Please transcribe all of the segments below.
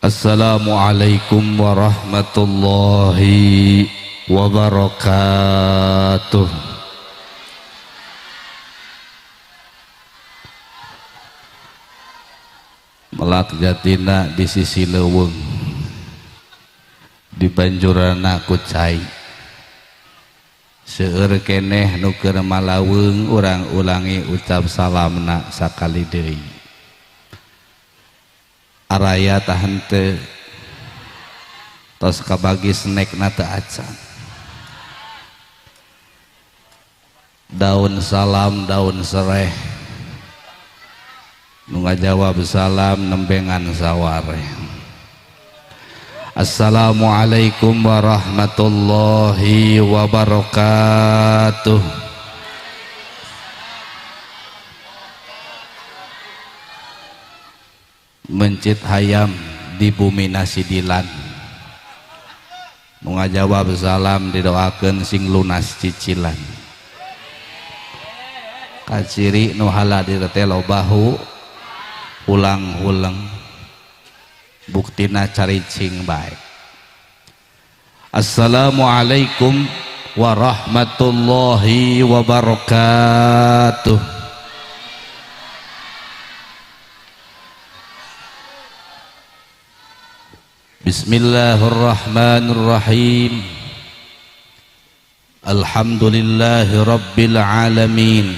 Assalamualaikum warahmatullahi wabarakatuh. Melak jatina di sisi leuweung, di banjurana kucai. Seueur keneh nu keur malaweung urang ulangi ucap salamna sakali deui. Araya tahan teu tos kabagi snackna teu acan. Daun salam daun sereh nu ngajawab salam nembengan sawareh. Assalamualaikum warahmatullahi wabarakatuh. Mencit hayam di bumi nasidilan nu ngajawab salam didoakeun sing lunas cicilan. Kaciri nu hala direte lobahu ulang-ulang buktina caricing baik. Assalamualaikum warahmatullahi wabarakatuh. Bismillahirrahmanirrahim. Alhamdulillahi rabbil alamin.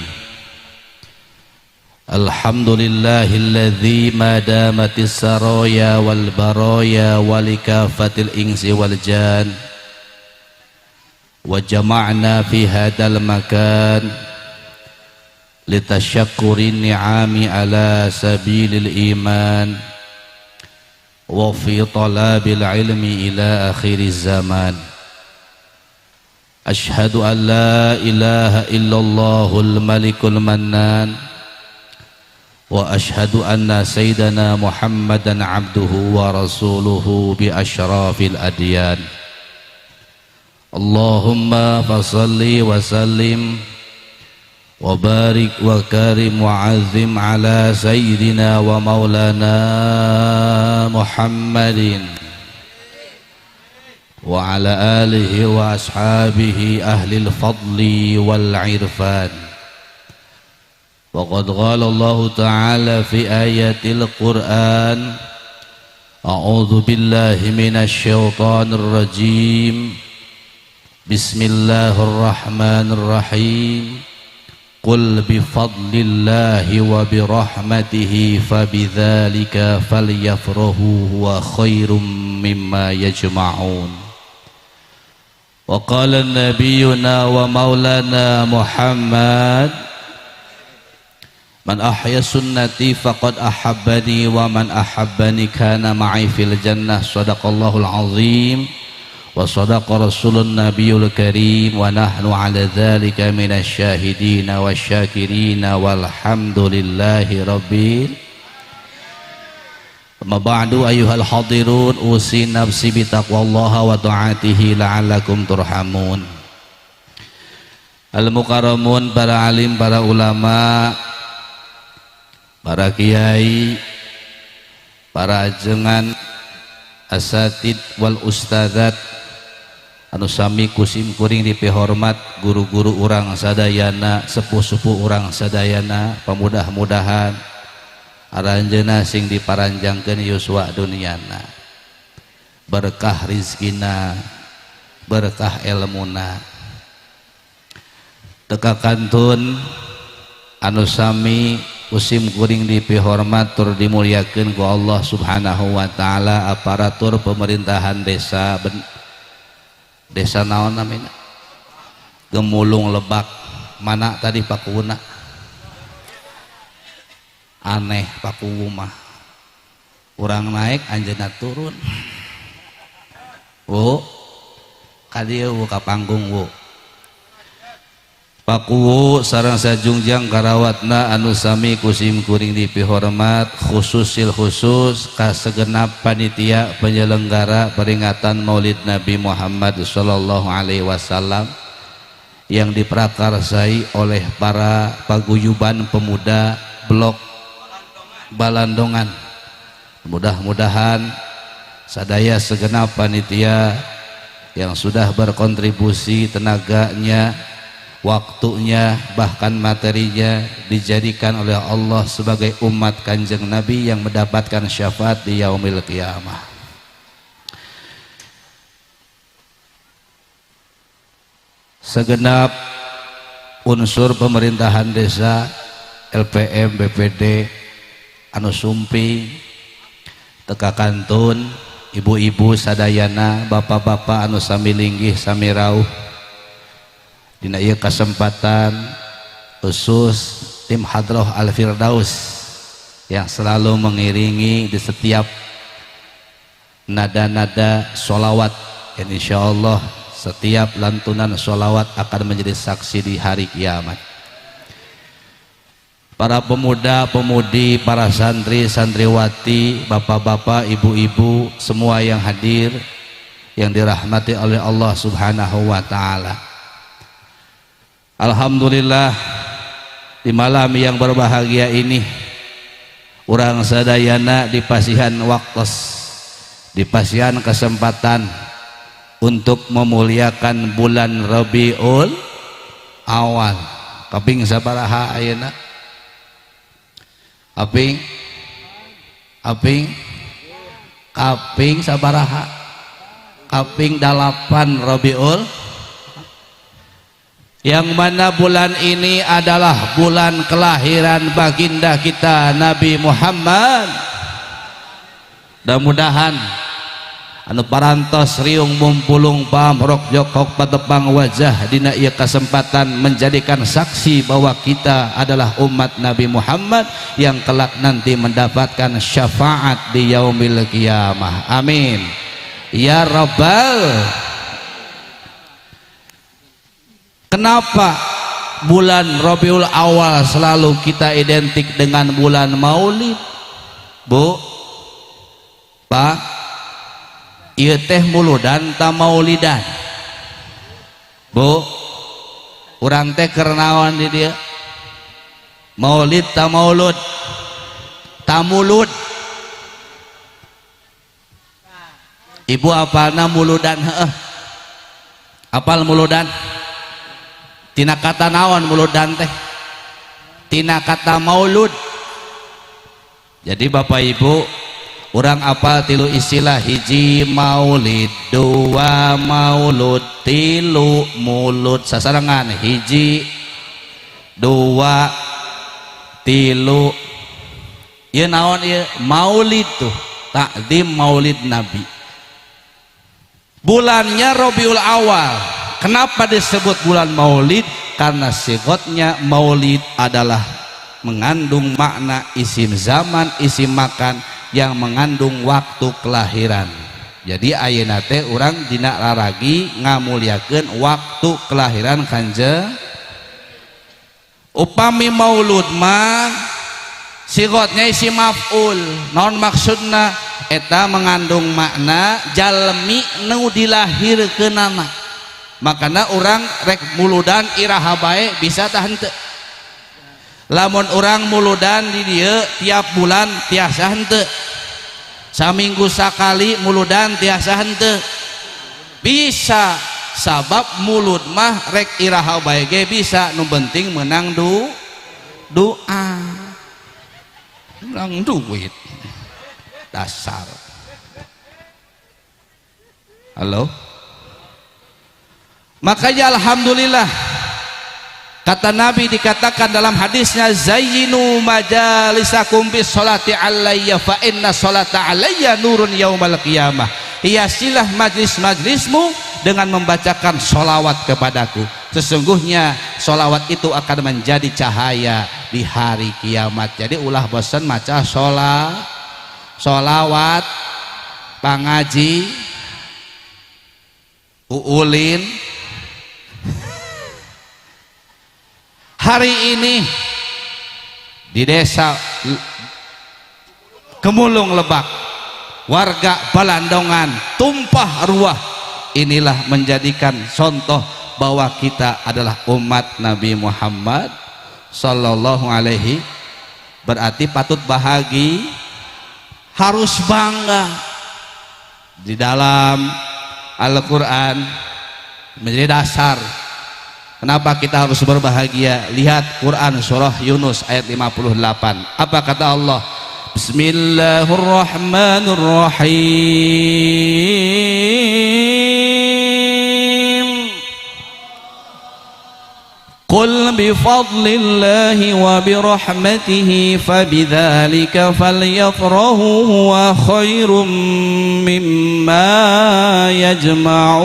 Alhamdulillahilladzi ma damatis saraya wal baraya walikafatil insi wal jan wa jama'na fi hadal makan litasyakkuri ni'ami ala sabilil iman wa fi talabil ilmi ila akhiriz zaman. Ashhadu an la ilaha illallahul malikul mannan wa ashhadu anna sayyidana Muhammadan abduhu wa rasuluhu bi asyrafil adyan. Allahumma fasalli wa sallim wa barik wa karim wa azim ala sayyidina wa maulana Muhammadin wa ala alihi wa ashabihi ahlil fadli wal irfan. Wa qad qala Allah ta'ala fi ayatil Qur'an a'udzu billahi minasy syaithanir rajim. Bismillahirrahmanirrahim. Qul bifadlillahi wa birahmatihi fabidzalika falyafrahu huwa khairum mimma yajma'un. Wa qala nabiyyuna wa maulana Muhammad man ahya sunnati faqad ahabbani wa man ahabbani kana ma'i fil jannah. Shadaqallahul azim wa sadaqa rasulun nabiyul karim wa nahnu ala dzalika minasy syahidin wasyakirin walhamdulillahi rabbil. Amma ba'du ayyuhal hadirun usi nafsi bitaqwallaha wa ta'atihi la'allakum turhamun. Al mukarramun, para alim, para ulama, para kiai, para ajengan, asatid wal ustadzat anu sami kusim kuring dipihormat, guru-guru urang sadayana, sepuh-sepuh urang sadayana, pamudah-mudahan aranjeuna sing diparanjangkeun yuswa duniana, berkah rizkina, berkah ilmuna. Teka kantun anu sami kusim kuring dipihormat tur dimuliakeun ku Allah subhanahu wa ta'ala, aparatur pemerintahan desa desa naon namina Gemulung Lebak. Mana tadi Pakuna aneh Pakuwu mah urang naik anjeunna turun. Wu kadieu wu ka panggung wu. Pakuwu sareng sajungjang karawatna anu sami kusim kuring dipihormat, khususil khusus ka segenap panitia penyelenggara peringatan Maulid Nabi Muhammad sallallahu alaihi wasallam yang diprakarsai oleh para paguyuban pemuda blok Balandongan. Mudah-mudahan sadaya segenap panitia yang sudah berkontribusi tenaganya, waktunya, bahkan materinya dijadikan oleh Allah sebagai umat Kanjeng Nabi yang mendapatkan syafaat di yaumil qiyamah. Segenap unsur pemerintahan desa, LPM, BPD, anu sumping, teka kantun, ibu-ibu sadayana, bapak-bapak anu sami linggih sami rauh, dina ieu kesempatan khusus tim Hadroh Al-Firdaus yang selalu mengiringi di setiap nada-nada sholawat, dan insyaallah setiap lantunan sholawat akan menjadi saksi di hari kiamat. Para pemuda, pemudi, para santri, santriwati, bapak-bapak, ibu-ibu, semua yang hadir yang dirahmati oleh Allah Subhanahu wa taala. Alhamdulillah, di malam yang berbahagia ini urang sadayana dipasihan waktos, dipasihan kesempatan untuk memuliakan bulan Rabiul Awal. Kaping sabaraha ayeuna? Kaping sabaraha? Kaping 8 Rabiul, yang mana bulan ini adalah bulan kelahiran baginda kita Nabi Muhammad. Mudah-mudahan anu parantos riung mumpulung pamrok jokok patepang wajah dina ieu kesempatan menjadikan saksi bahwa kita adalah umat Nabi Muhammad yang kelak nanti mendapatkan syafaat di yaumil qiyamah. Amin ya rabbal. Kenapa bulan Rabiul Awal selalu kita identik dengan bulan Maulid? Bu, Pak, ieu teh muludan ta maulidan? Bu, urang teh keur naon di dieu? Maulid ta maulud? Ta mulud. Ibu apalna muludan heuh? Apal muludan? Tina kata naon muludan teh? Tina kata maulud. Jadi Bapak Ibu, urang apal tilu istilah: hiji maulid, dua maulud, tilu mulud. Sasarangan hiji, dua, tilu. Ieu naon ieu? Maulid tuh, takdim maulid Nabi. Bulannya Rabiul Awal. Kenapa disebut bulan Maulid? Karena sigotnya maulid adalah mengandung makna isim zaman, isim makan yang mengandung waktu kelahiran. Jadi ayeuna teh urang dina laragi ngamuliakeun waktu kelahiran Kanjeng. Upami maulud mah sigotnya isim maf'ul, naon maksudna? Eta mengandung makna jalmi nu dilahirkeunana. Makana urang rek muludan iraha bae bisa tah henteu. Lamun urang muludan di dieu tiap bulan tiasa henteu. Saminggu sakali muludan tiasa henteu. Bisa, sabab mulud mah rek iraha bae ge bisa, nu penting menang doa. Menang duit. Dasar. Halo? Makanya alhamdulillah, kata Nabi dikatakan dalam hadisnya, zayyinu majalisakum bis sholati alayya fa inna sholata alayya nurun yaumal qiyamah. Hiasilah majlis-majlismu dengan membacakan sholawat kepadaku. Sesungguhnya sholawat itu akan menjadi cahaya di hari kiamat. Jadi ulah bosan maca sholawat, pangaji, uulin. Hari ini di desa Kemulung Lebak, warga Balandongan tumpah ruah. Inilah menjadikan contoh bahwa kita adalah umat Nabi Muhammad sallallahu alaihi. Berarti patut bahagia, harus bangga. di dalam Al-Quran menjadi dasar kenapa kita harus berbahagia. Lihat Quran surah Yunus ayat 58. Apa kata Allah? Bismillahirrahmanirrahim. Qul bifadlillahi wa birahmatihi fabidzalika falyafrahu huwa khairum mimma yajma'un.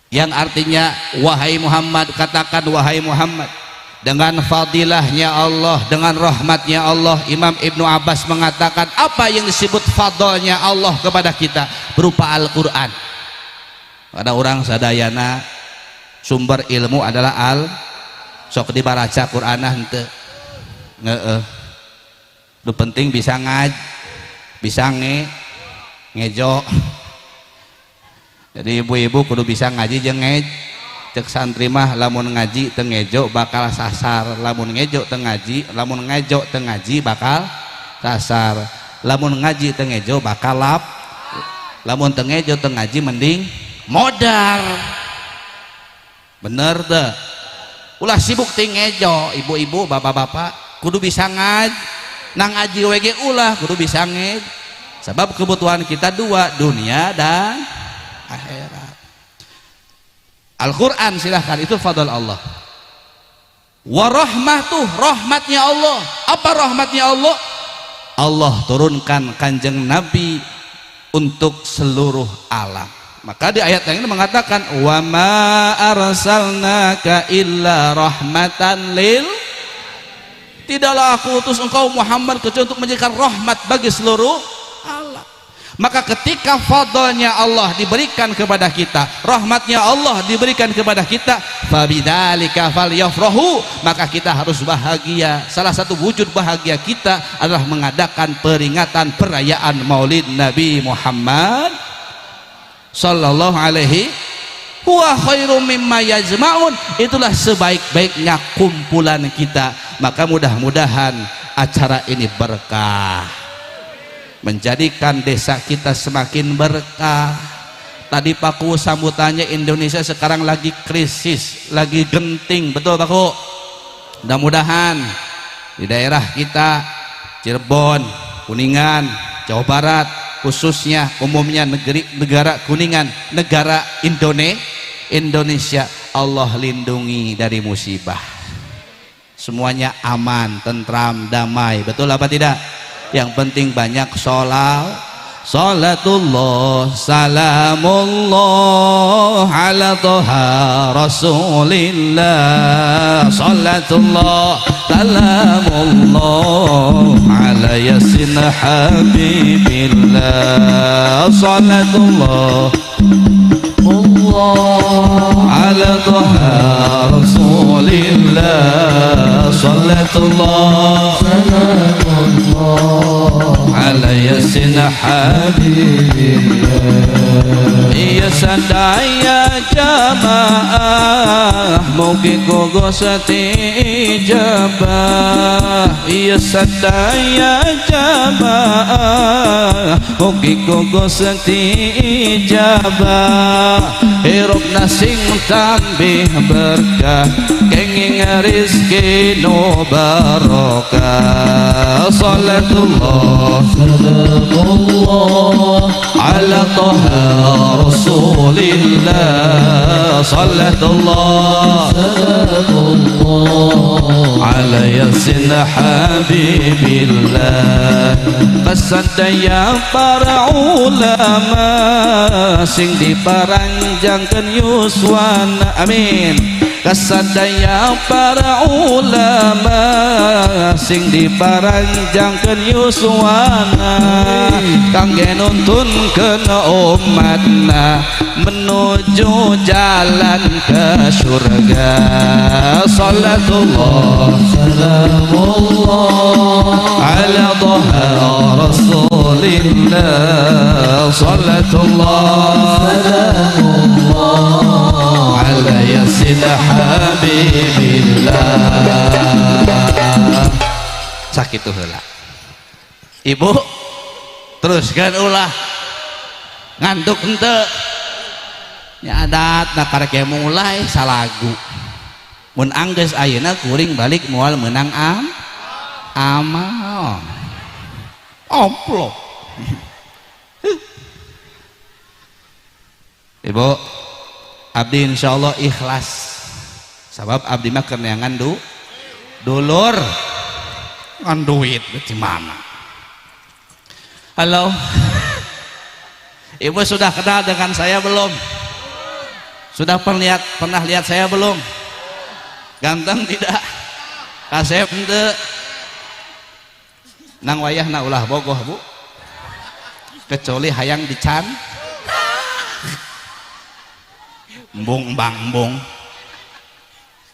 Yang artinya, wahai Muhammad, katakan wahai Muhammad, dengan fadilahnya Allah, dengan rahmatnya Allah. Imam Ibnu Abbas mengatakan apa yang disebut fadlnya Allah kepada kita berupa Al-Quran. Ada orang sadayana sumber ilmu adalah sok dibaraca Quranah henteu lu penting bisa bisa ngejo. Jadi ibu-ibu kudu bisa ngaji jeung cek santri mah lamun ngaji teu ngejo bakal sasar, lamun ngejo teu ngaji, lamun ngejo teu ngaji bakal sasar, lamun ngaji teu ngejo bakal lamun teu ngejo teu ngaji mending modar. Bener teu? Ulah sibuk teu ngejo, ibu-ibu, bapak-bapak kudu bisa nang ngaji we ge ulah kudu bisa sebab kebutuhan kita dua, dunia dan akhirat. Al-Quran silahkan, itu fadl Allah. Wa rahmatuh, rahmatnya Allah. Apa rahmatnya Allah? Allah turunkan kanjeng Nabi untuk seluruh alam. Maka di ayat yang ini mengatakan wa ma arsalnaka illa rahmatan lil, tidaklah aku utus engkau Muhammad kecuali untuk menjadikan rahmat bagi seluruh alam. Maka ketika fadlnya Allah diberikan kepada kita, rahmatnya Allah diberikan kepada kita, fabidzalika falyafrahu, maka kita harus bahagia. Salah satu wujud bahagia kita adalah mengadakan peringatan perayaan Maulid Nabi Muhammad sallallahu alaihi huwa khairum mimma yajma'un. Itulah sebaik-baiknya kumpulan kita. Maka mudah-mudahan acara ini berkah, menjadikan desa kita semakin berkah. Tadi Paku sambutannya Indonesia sekarang lagi krisis, lagi genting, betul Paku? Mudah-mudahan di daerah kita Cirebon, Kuningan, Jawa Barat, khususnya umumnya negara Kuningan, negara Indonesia, Allah lindungi dari musibah. Semuanya aman, tentram, damai, betul apa tidak? Yang penting banyak salatullah salamullah ala toha rasulillah, salatullah salamullah ala yasin habibillah, salatullah ala toha rasulillah, salatullah ala yasin habibillah. Ya sadaya jamaah mugi gogos ijabah, ya sadaya jamaah mugi gogos ijabah. Hirupna sing tambih berkah, kenging rizki nu barokah. Salatullah salamullah ala toha rasulillah, salatullah ala yasin habibillah. Pesadaya para ulama sing diparanjangkeun yuswana, amin. Kasadaya para ulama sing diparanjangkeun yuswana, kangge nuntunkeun umatna menuju jalan ke surga. Salatullah salamullah ala toha rasulillah, salatullah salamullah ala yasin habibillah. sakitu heula ibu teruskan ulah ngantuk henteu nya adat na karek mulai salagu mun anggeus ayeuna kuring balik moal meunang amal amplop ibu abdi insyaallah ikhlas sabab abdi mah keur neangan dulur ngan duit di mana halo ibu sudah kenal dengan saya belum sudah pernah lihat saya belum ganteng tidak kasep henteu nang wayahna ulah bogoh bu kecuali hayang dican embung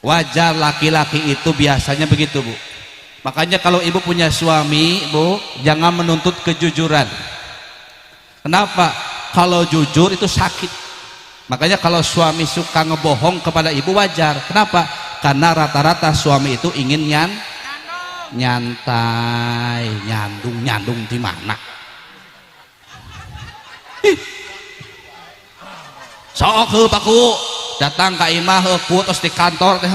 wajar laki-laki itu biasanya begitu bu makanya kalau ibu punya suami bu jangan menuntut kejujuran kenapa kalau jujur itu sakit makanya kalau suami suka ngebohong kepada ibu wajar kenapa karena rata-rata suami itu ingin nyantai nyandung di mana sok heuh paku datang ka imah heuh terus di kantor teh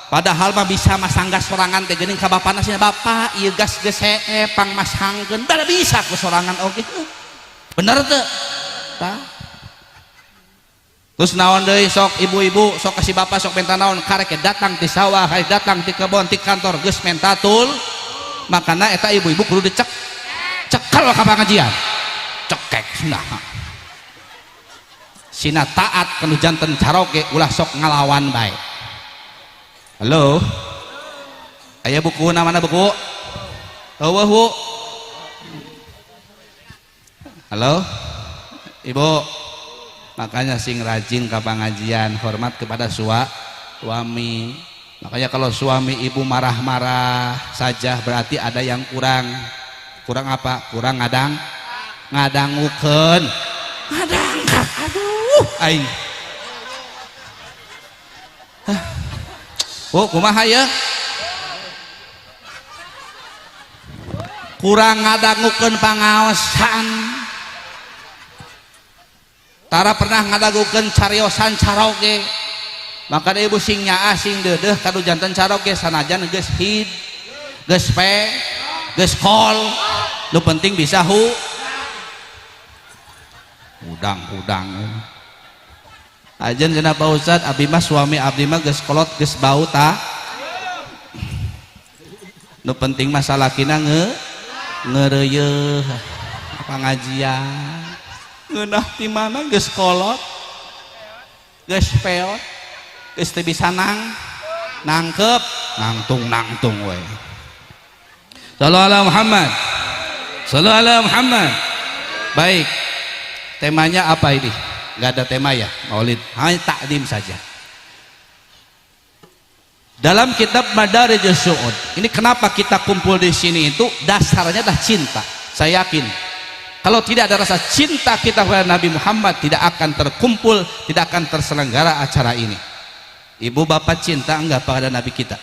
padahal mah bisa masangga sorangan teh geuning ka bapana sia bapak ieu gas geus hee pang masangkeun da bisa ku sorangan oge bener teu tah terus naon deui sok ibu-ibu sok kasih bapak sok minta naon karek datang ti sawah karek datang ti kebon ti kantor geus menta tul makana eta ibu-ibu kudu cekel ka pangajian cekek cenah sina taat kanu janten caroge ulah sok ngalawan bae halo aya buku mana buku eueuh bu halo ibu makanya sing rajin ke pengajian hormat kepada suami makanya kalau suami ibu marah-marah saja berarti ada yang kurang apa kurang ngadangukeun ngadangkat aduh aing oh kumaha ya kurang ngadangukeun pangaosan tara pernah ngadagukeun cariosan caroge maka ibu sing nyaah sing deudeuh kanu janten caroge sanajan geus hid geus pe geus kol nu penting bisa udang ajeun cenah Pak Ustad abdi mah suami abdi mah geus kolot geus bau tah nu penting mah salakina ngeureuyeun pangajian ngeunah di mana geus kolot geus peot geus teu bisa nangkep nangtung we sallallahu alaihi Muhammad sallallahu alaihi Muhammad baik temanya apa ini nggak ada tema ya maulid hanya takdim saja dalam kitab Madarijus Su'ud ini kenapa kita kumpul di sini itu dasarnya adalah cinta saya yakin kalau tidak ada rasa cinta kita kepada Nabi Muhammad tidak akan terkumpul tidak akan terselenggara acara ini ibu bapak cinta enggak kepada Nabi kita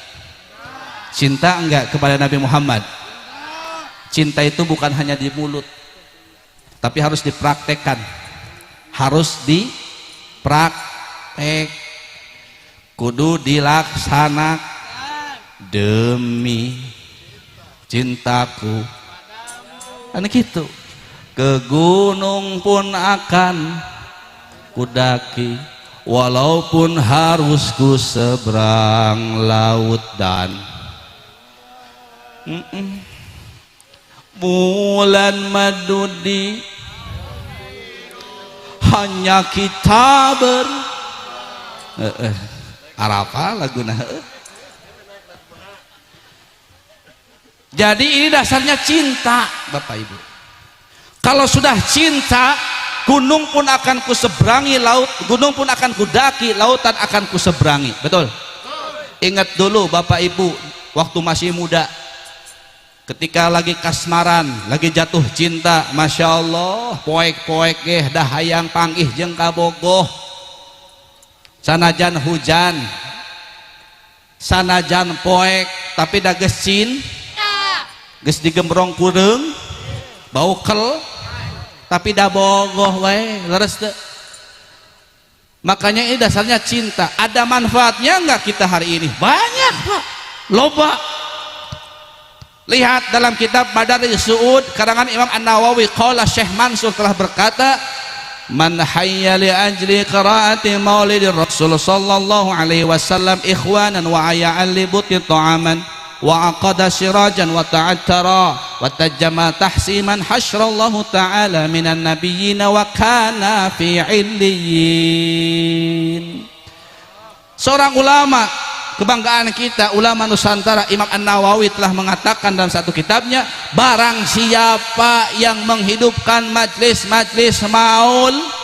cinta enggak kepada Nabi Muhammad cinta itu bukan hanya di mulut tapi harus dipraktekkan kudu dilaksanakan demi cintaku kan gitu ke gunung pun akan kudaki walaupun harus ku seberang laut dan bulan madudi hanya kita Arafah laguna jadi ini dasarnya cinta Bapak Ibu kalau sudah cinta gunung pun akan kuseberangi laut gunung pun akan kudaki lautan akan kuseberangi betul ingat dulu Bapak Ibu waktu masih muda ketika lagi kasmaran lagi jatuh cinta Masya Allah poek-poek dah hayang panggih jeung kabogoh sanajan hujan sanajan poek tapi dages cinta geus digembrong kureung bau kel tapi da bogoh wae leres teu. Makanya ini dasarnya cinta. Ada manfaatnya enggak kita hari ini? Banyak Pak, loba. Lihat dalam kitab Madarij Su'ud karangan Imam An-Nawawi, qala Syekh Mansur telah berkata, man hayya li ajli qiraati maulidir Rasul sallallahu alaihi wasallam ikhwanan wa aya'an li buti ta'aman wa aqada sirajan wa ta'attara wa tajama tahsiman hasyarallahu ta'ala minan nabiyyin wa kana fi illiyin. Seorang ulama kebanggaan kita, ulama Nusantara, Imam An-Nawawi telah mengatakan dalam satu kitabnya, barang siapa yang menghidupkan majlis-majlis maul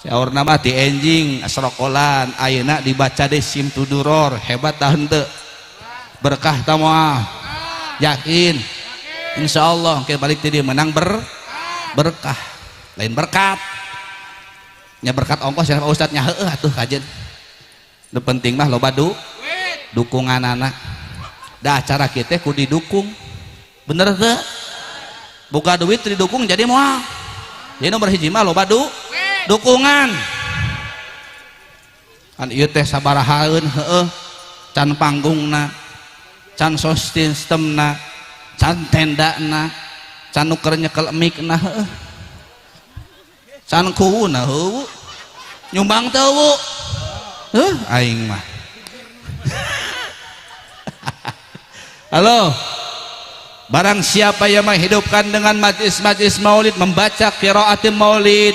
saur nama ti enjing asrokolan ayeuna dibaca deh sim tuduror hebat tah henteu berkah tamuah yakin insyaallah ke balik tadi menang berkah lain berkat nya berkat ongkos ya Pak Ustadz nya heueuh atuh kajen nu penting mah loba dukungan anak da acara kita ku didukung bener teu boga duit didukung jadi moal jadi nomor hiji mah loba dukungan kan ieu teh sabarahaeun heueuh can panggungna can sistemna can tendana can nuker nyekel mikna heueuh can kuuna heueuh nyumbang teu aing mah halo barang siapa yang menghidupkan dengan majlis-majlis maulid, membaca qiraatul maulid,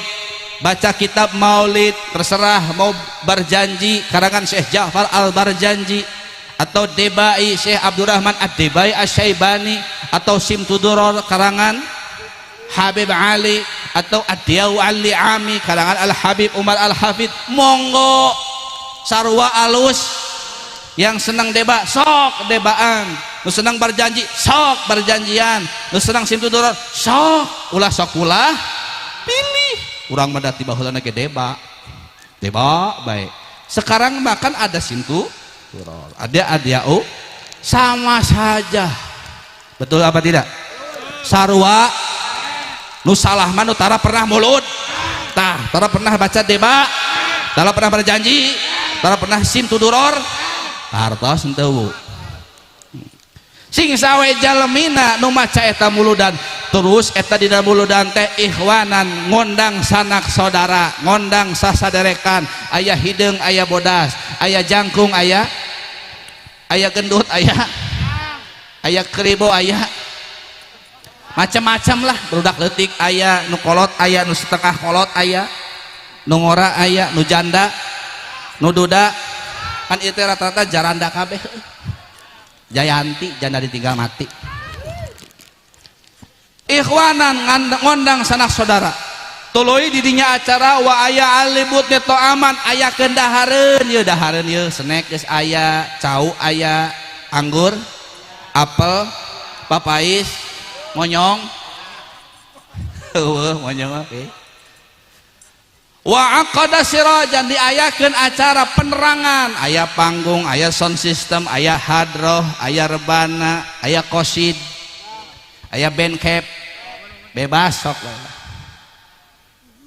baca kitab maulid, terserah mau berjanji karangan Syekh Ja'far Al-Barjanji atau Debai Syekh Abdurrahman Ad-Debai Asy-Syaibani atau Simtuduror karangan Habib Ali atau Ad-Diyau Al-Li'ami karangan Al-Habib Umar Al-Hafid, monggo sarua alus. Yang senang deba sok debaan, nu senang berjanji sok berjanjian, nu senang simtuduror sok ulah pilih urang mah da tiba heula ge deba baik. Sekarang bahkan ada simtuduror, ada adiau, sama saja. Betul apa tidak? Sarua nu salah mah nu tara pernah mulut tah tara pernah baca deba, tara pernah berjanji, tara pernah simtuduror hartos henteu sing sawe jalemina nu maca eta muludan terus eta dina muludan teh ikhwanan ngondang sanak saudara, ngondang sasaderekan, aya hideung, aya bodas, aya jangkung, aya gendut, aya keribo, aya macam-macam lah budak leutik, aya nu kolot, aya nu setengah kolot, aya nu ngora, aya nu janda, nu duda kan itu rata-rata jaranda kabeh. Jayanti janda ditinggal mati. Ikhwanan ngondang sanak saudara, tuluy di dinya acara wa aya alibut neto aman, aya kendahareun ye dahareun ye snack geus aya, cau aya, anggur, apel, papais, monyong. Heueuh monyong oke. Wa aqada sirajan diayakeun acara penerangan, aya panggung, aya sound system, aya hadroh, aya rebana, aya qasid, aya band cap, bebas sok lah.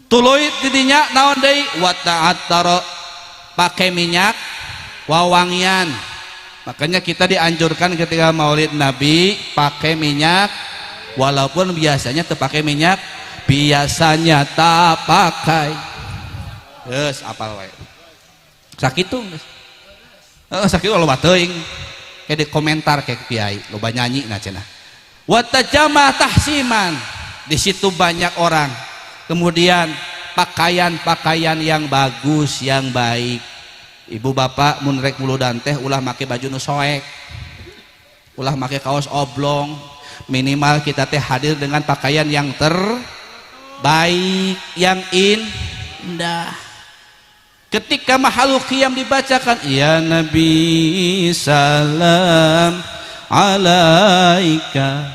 Tuluy didinya naon deui wa ta'attara, pakai minyak wawangian. Makanya kita dianjurkan ketika maulid Nabi pakai minyak, walaupun biasanya teu pakai minyak, biasanya tak pakai. Geus apal wae. Sakitu geus. Heeh sakitu loba teuing. Ke di komentar ke kiai, loba nyanyi na cenah. Wa tajama tahsiman. Di situ banyak orang. Kemudian pakaian-pakaian yang bagus, yang baik. Ibu bapak mun rek muludan teh ulah make baju nu soek. Ulah make kaos oblong. Minimal kita teh hadir dengan pakaian yang terbaik, yang indah. Ketika mahalul qiyam dibacakan ya Nabi salam alaika,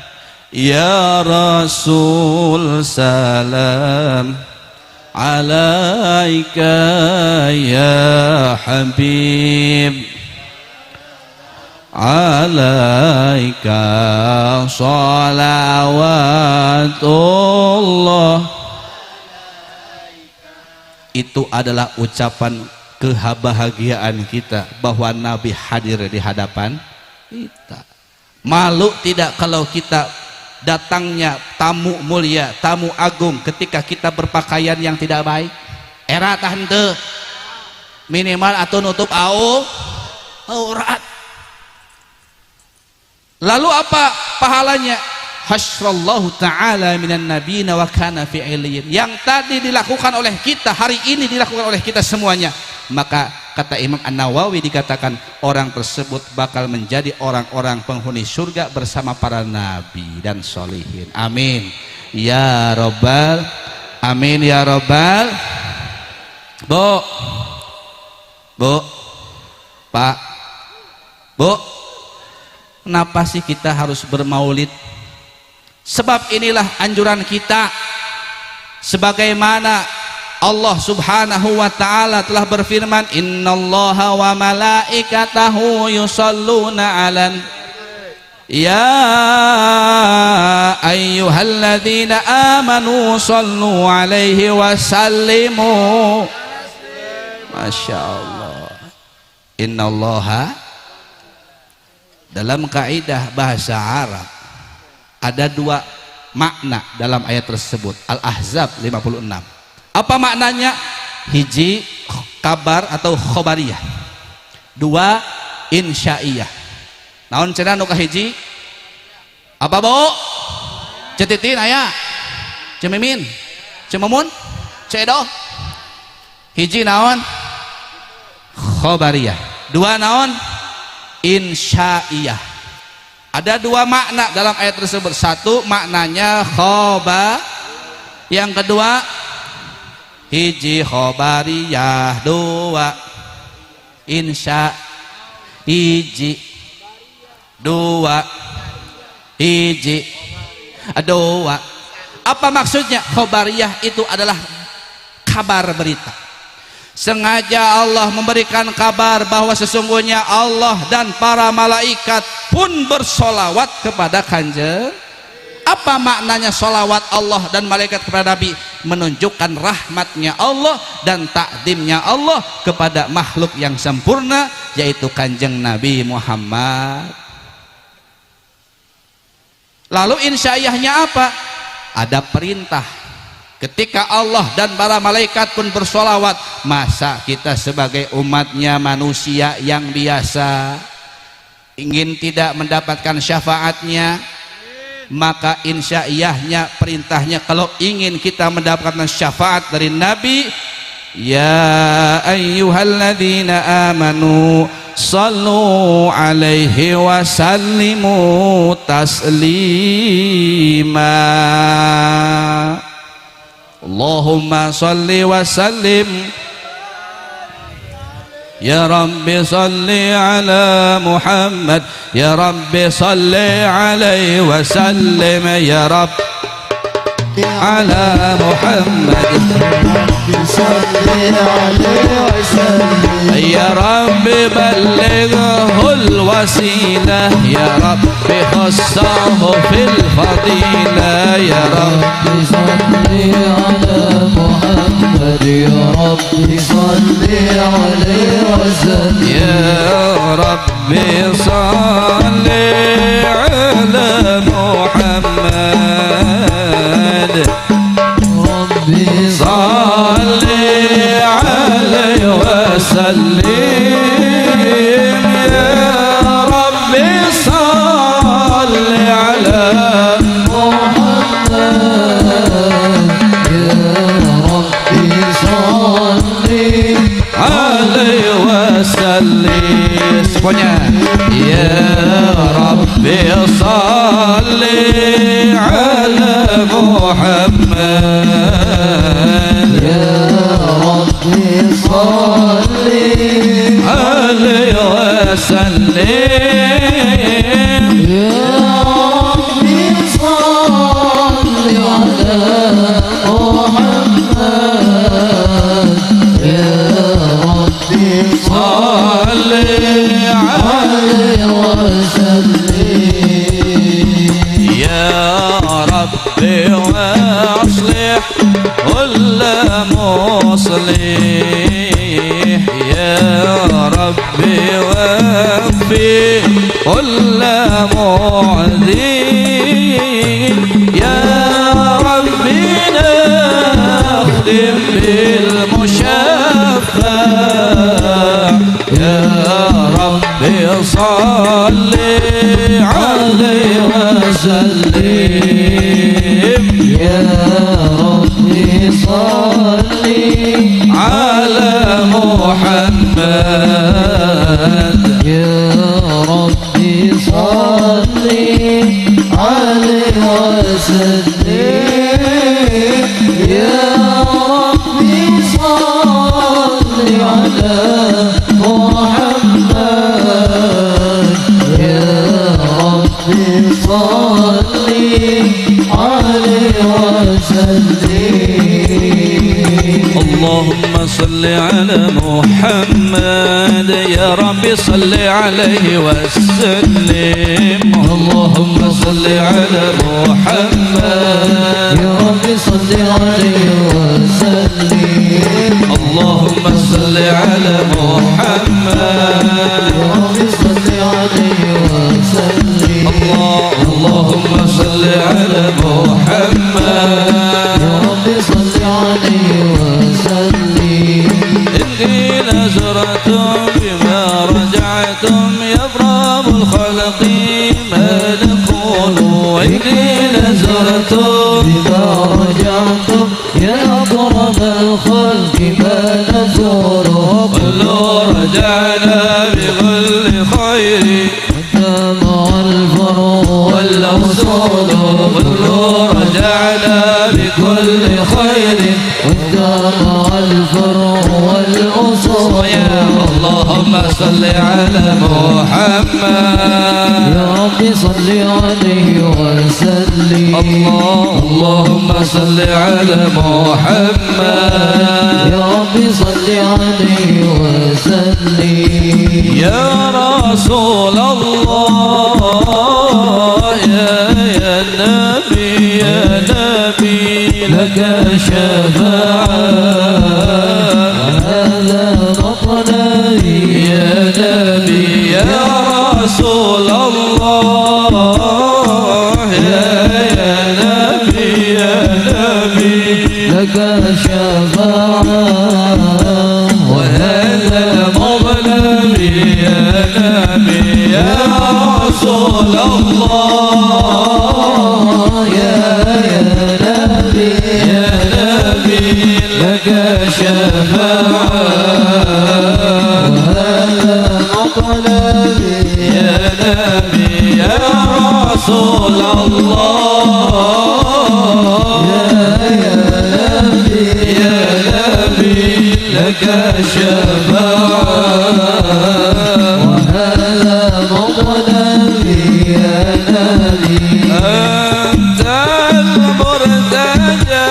ya Rasul salam alaika, ya Habib alaika salawatullah. Itu adalah ucapan kebahagiaan kita bahwa Nabi hadir di hadapan kita. Malu tidak kalau kita datangnya tamu mulia, tamu agung ketika kita berpakaian yang tidak baik? Era tante minimal atau nutup aurat. Lalu apa pahalanya? Hasrallahu ta'ala minan nabiyina wa kana fi illiyin. Yang tadi dilakukan oleh kita, hari ini dilakukan oleh kita semuanya. Maka kata Imam An-Nawawi dikatakan orang tersebut bakal menjadi orang-orang penghuni surga bersama para nabi dan sholihin. Amin ya robbal, amin ya robbal. Bu, Pak, Bu, kenapa sih kita harus bermaulid? Sebab inilah anjuran kita, sebagaimana Allah subhanahu wa ta'ala telah berfirman, innallaha wa malaikatahu yusalluna alan ya ayyuhalladzina amanu sallu alaihi wa sallimu. Masya Allah. Innallaha, dalam kaidah bahasa Arab ada dua makna dalam ayat tersebut. Al-Ahzab 56. Apa maknanya? Hiji kabar atau khobariyah, dua insya'iyah. Naon cenah nu kahiji? Apa Bu? Cetitin aya? Cemimin? Cemumun? Cedoh? Hiji naon? Khobariyah. Dua naon? Insya'iyah. Ada dua makna dalam ayat tersebut. Satu maknanya khobar, yang kedua hiji khobariyah, dua insya, hiji dua hiji dua. Apa maksudnya? Khobariyah itu adalah kabar berita. Sengaja Allah memberikan kabar bahwa sesungguhnya Allah dan para malaikat pun bersolawat kepada Kanjeng. Apa maknanya solawat Allah dan malaikat kepada Nabi? Menunjukkan rahmatnya Allah dan takdimnya Allah kepada makhluk yang sempurna, yaitu Kanjeng Nabi Muhammad. Lalu insya'iyahnya apa? Ada perintah. Ketika Allah dan para malaikat pun bersolawat, masa kita sebagai umatnya manusia yang biasa ingin tidak mendapatkan syafaatnya? Maka insya'iyahnya, perintahnya, kalau ingin kita mendapatkan syafaat dari Nabi, ya ayyuhalladzina amanu sallu alaihi wa sallimu taslima. Allahumma salli wa sallim ya Rabbi salli ala Muhammad ya Rabbi salli alaihi wa sallim ya Rabbi ala Muhammad ya Rabbi ballighul wasilah ya Rabbi khassahu fil fadilah ya Rabbi salli ala Muhammad ya Rabbi salli alaihi wasallam ya Rabbi salli ala Muhammad Rabbi salli alaihi wasallim ya Rabbi salli ala Muhammad ya Rabbi salli alaihi wasallim. Semuanya ya Rabbi salli ala Muhammad ya Rabbi salli alaihi wasallim ya Rabbi salli ala Muhammad ya Rabbi salli alaihi wasallim معذين يا ربي نختم بالمشفع يا ربي صل عليه وسلم يا ربي صل على محمد يا ربي صل عليه وسلم يا ربي صل على محمد يا ربي صل عليه وسلم اللهم صل على محمد يا ربي صل عليه وسلم اللهم صل على محمد يا ربي صل عليه وسلم اللهم صل على محمد يا ربي صل عليه وسلم اللهم صل على محمد يا ربي صل عليه وسلم إني نزرتم بما رجعتم يا رب الخلق ما نكون إني نزرتم بما رجعتم يا أقرب الخلق ما نزوره كلوا رجعنا بكل خير قدام الفروع والأصول كلوا رجعنا بكل خير قدام الفروع والأصول يا اللهم صل على محمد يا ربي صل عليه وسلم اللهم صل على محمد يا ربي صل عليه وسلم يا رسول الله يا نبي لك شفاعة هذا مطلبي يا نبي يا رسول الله يا نبي لك شفاعة وهذا مطلبي يا نبي يا رسول الله يا نبي يا نبي لك شفاعة هذا مطلبي يا نبي يا رسول الله يا نبي لك شفاعة وهذا مطلبي يا نبي أنت المرتجى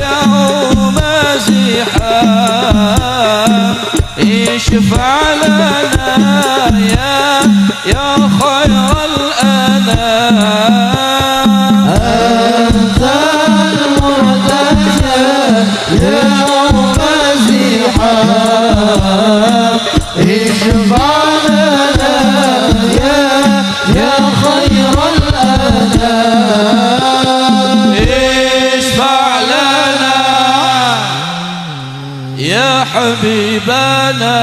يوم زحام اشفع لنا يا خير الأنام أنت المرتجى يوم زحام اشفع لنا يا خير الأنام اشفع لنا يا حبيبنا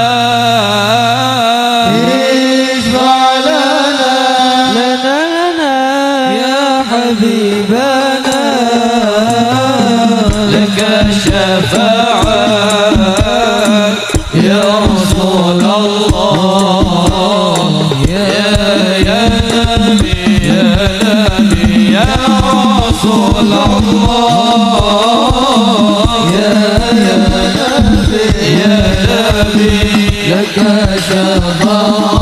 اشفع لنا يا حبيبنا لك شفاعة يا رسول الله يا نبي يا رسول الله يا نبي لك شفاعة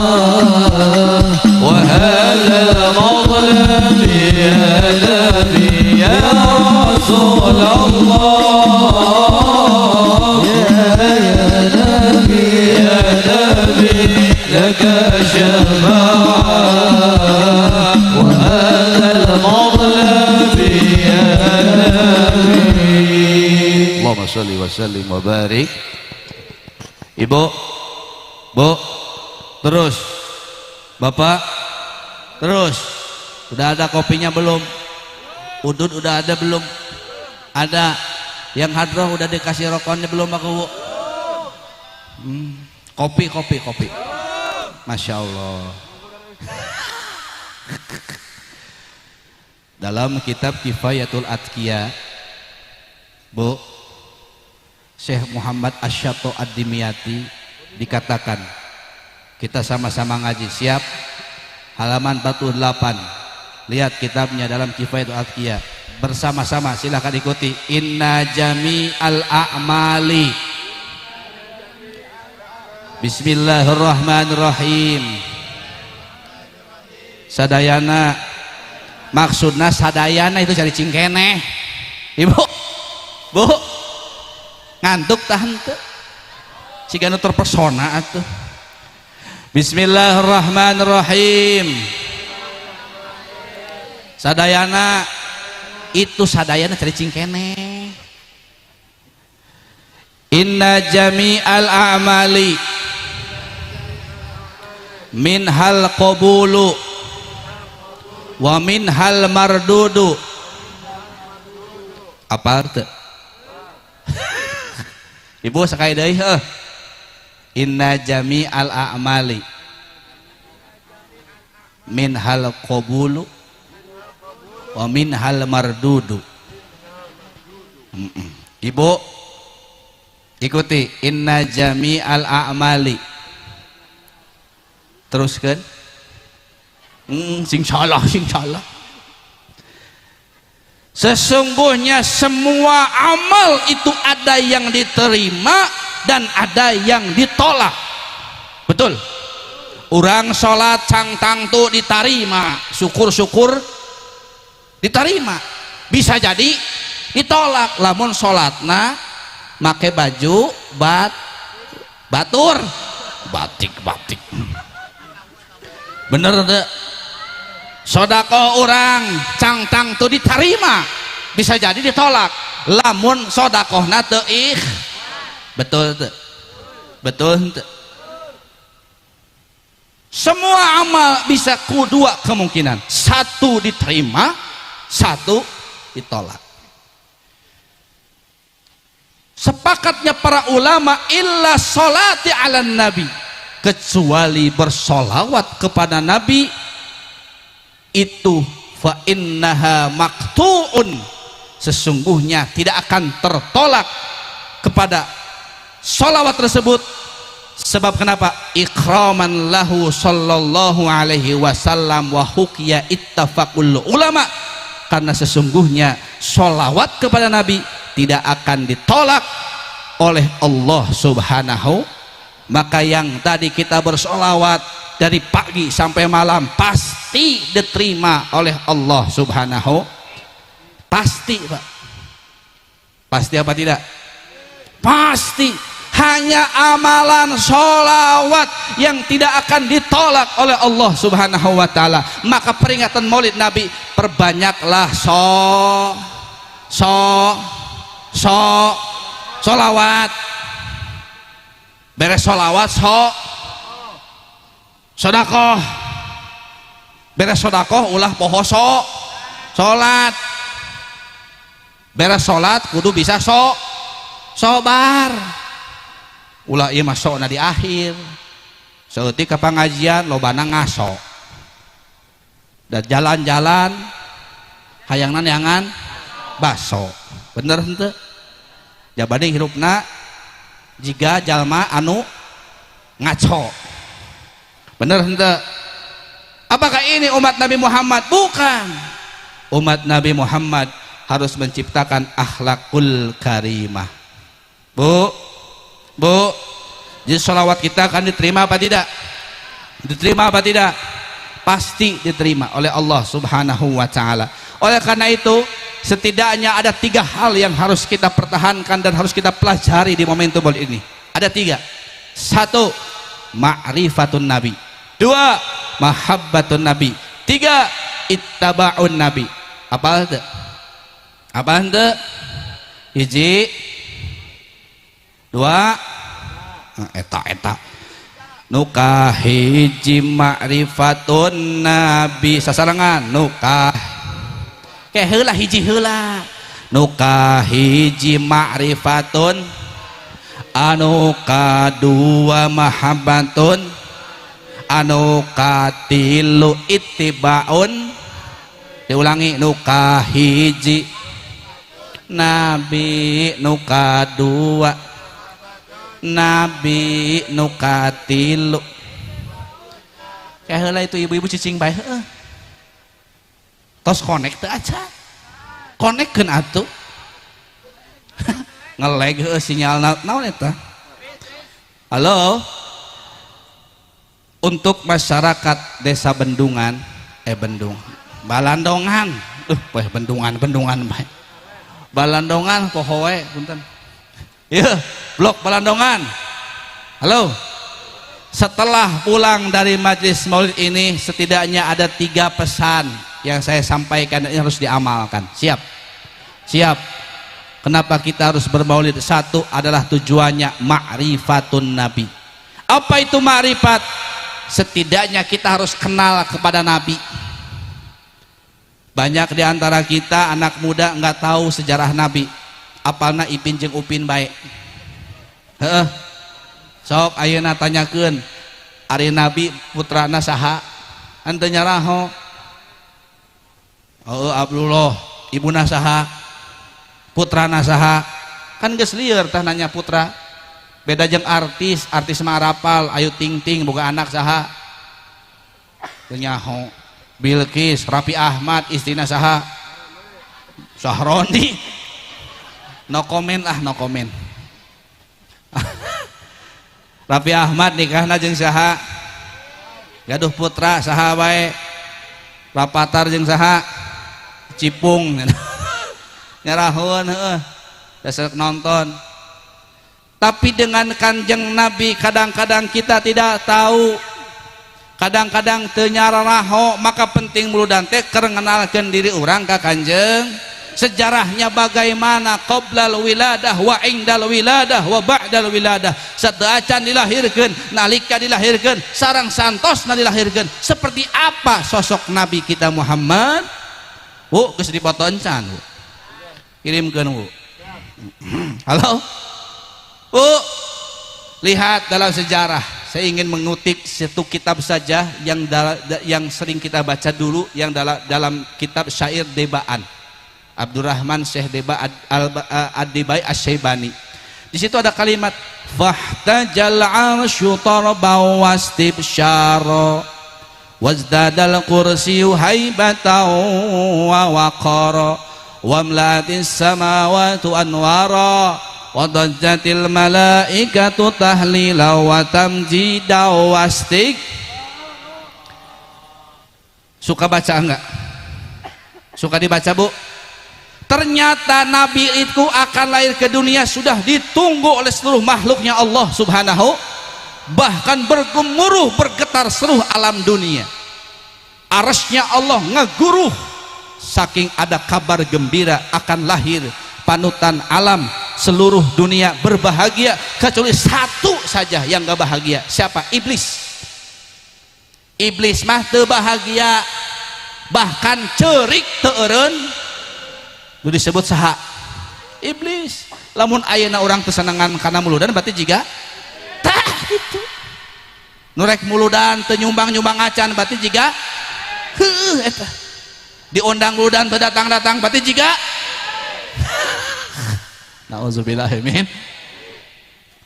وهذا مطلبي يا نبي يا رسول الله يا نبي لك شفاعة وهذا المطلبي يا نبي اللهم صل وسلم وبارك. Ibu, Bu, terus Bapak Terus udah ada kopinya belum? Udud udah ada belum? Ada. Yang hadroh udah dikasih rokoknya belum aku? Kopi. Masya Allah. Dalam kitab Kifayatul Atqiya, Bu, Syekh Muhammad Asyato Ad-Dimyati dikatakan, kita sama-sama ngaji, siap? Halaman 48, lihat kitabnya dalam Kifayatul Atqiya, bersama-sama silahkan ikuti. Inna jami al-a'mali, bismillahirrahmanirrahim, sadayana, maksudna sadayana itu cari cingkene. Ibu, Bu, ngantuk tahan tuh jika nu terpesona atuh. Bismillahirrahmanirrahim, sadayana itu sadayana cari cingkene. Inna jami'al a'mali minhal qabulu wa minhal mardudu. Apa arti? Ibu sekali deui heuh. Inna jami'al a'mali minhal qabulu wa minhal mardudu. Ibu ikuti, inna jami'al a'mali, teruskan. Sing salah. Sesungguhnya semua amal itu ada yang diterima dan ada yang ditolak. Betul. Urang sholat cangtang tuh diterima, syukur-syukur diterima. Bisa jadi ditolak lamun sholatna make baju batur batik. Bener deh. Sodako orang cangtang tuh diterima, bisa jadi ditolak lamun sodakohna teu betul tuh. Semua amal bisa dua kemungkinan, satu diterima, satu ditolak. Sepakatnya para ulama, illa sholati ala nabi, kecuali bersolawat kepada nabi, itu fa innaha maktu'un, sesungguhnya tidak akan tertolak kepada sholawat tersebut. Sebab kenapa? Ikraman lahu sallallahu alaihi wasallam wa hukiya ittafaqul ulama, karena sesungguhnya sholawat kepada nabi tidak akan ditolak oleh Allah subhanahu. Maka yang tadi kita bersolawat dari pagi sampai malam pasti diterima oleh Allah subhanahu. Pasti, Pak. Pasti apa tidak? Pasti. Hanya amalan sholawat yang tidak akan ditolak oleh Allah subhanahu wa ta'ala. Maka peringatan maulid nabi, perbanyaklah sholawat. Beres sholawat sodakoh, beres sodakoh ulah poho sholat, beres sholat kudu bisa sobar, ulah ieu mah sona di akhir, seutik ke pengajian lobana ngaso, dan jalan-jalan hayangna neangan baso, bener henteu? Jabade hirupna jika jalma anu ngaco, bener henteu? Apakah ini umat Nabi Muhammad? Bukan. Umat Nabi Muhammad harus menciptakan akhlakul karimah. Bu, jadi sholawat kita akan diterima apa tidak? Diterima apa tidak? Pasti diterima oleh Allah subhanahu wa ta'ala. Oleh karena itu, setidaknya ada 3 hal yang harus kita pertahankan dan harus kita pelajari di momentum ini. Ada 3. 1, ma'rifatun nabi. 2, mahabbatun nabi. 3, ittaba'un nabi. Apa itu? Apa itu? 1, 2, eta nu kahiji ma'rifatun nabi sasarangan nu ke heula hiji heula nu kahiji ma'rifatun anu kadua mahabbatun anu katilu ittibaun diulangi nu kahiji nabi nu kadua nabi nu katilu kayak heula itu ibu-ibu cicing bae heuh tos connect aja connectkeun atuh ngelag heuh sinyal naon eta halo untuk masyarakat desa Bendungan Bendung Balandongan bendungan bae Balandongan pohoe punten iya blok Balandongan halo setelah pulang dari majelis maulid ini setidaknya ada 3 pesan yang saya sampaikan ini harus diamalkan siap kenapa kita harus bermaulid satu adalah tujuannya ma'rifatun nabi apa itu ma'rifat setidaknya kita harus kenal kepada nabi. Banyak di antara kita anak muda nggak tahu sejarah Nabi. Apalna Ipin jeung Upin bae. Heeh. Sok ayeuna tanyakeun ari Nabi putrana saha? Henteu nyaraho. Oh Abdullah, ibuna saha? Putrana saha? Kan geus lieur tah nanya putra. Beda jeung artis mah arapal, Ayu Ting Ting boga anak saha? Teu nyaho. Bilqis, Raffi Ahmad, istina saha? Sahroni. No comment no comment. Raffi Ahmad nikahna jeung saha? Gaduh putra saha bae? Rapatar jeung saha? Cipung. Nyarahun heuh. Dasar nonton. Tapi dengan Kanjeng Nabi kadang-kadang kita tidak tahu. Kadang-kadang teu nyararaho maka penting muludan teh keur ngenalkeun diri urang ka Kanjeng sejarahnya bagaimana qoblal wiladah wa indal wiladah wa ba'dal wiladah sateu acan dilahirkeun nalika dilahirkeun sareng santosna dilahirkeun seperti apa sosok Nabi kita Muhammad geus dipoto encan kirimkeun halo lihat dalam sejarah. Saya ingin mengutip satu kitab saja yang sering kita baca dulu yang dalam kitab syair Debaan Abdurrahman Syekh Deba Ad-Debai Asy-Syaibani. Di situ ada kalimat fahtajal arsyu tarbaw wastibsyara wazdadal kursyu haibatan wa waqara wamlatis samawati anwara wadajjatil malaikatu tahlila wa tamjida wastik. Suka baca enggak? Suka dibaca bu? Ternyata Nabi itu akan lahir ke dunia sudah ditunggu oleh seluruh makhluknya Allah subhanahu, bahkan bergemuruh bergetar seluruh alam dunia. Arasnya Allah ngeguruh saking ada kabar gembira akan lahir panutan alam, seluruh dunia berbahagia kecuali satu saja yang gak bahagia. Siapa? Iblis. Iblis mah teu bahagia, bahkan cerik teu eureun. Lu disebut saha? Iblis. Lamun ayeuna urang teu senengan kana muludan berarti jiga tah gitu. Nu rek muludan teu nyumbang-nyumbang acan berarti jiga heuh eta. Diundang muludan teu datang-datang berarti jiga Nauzubillahimin.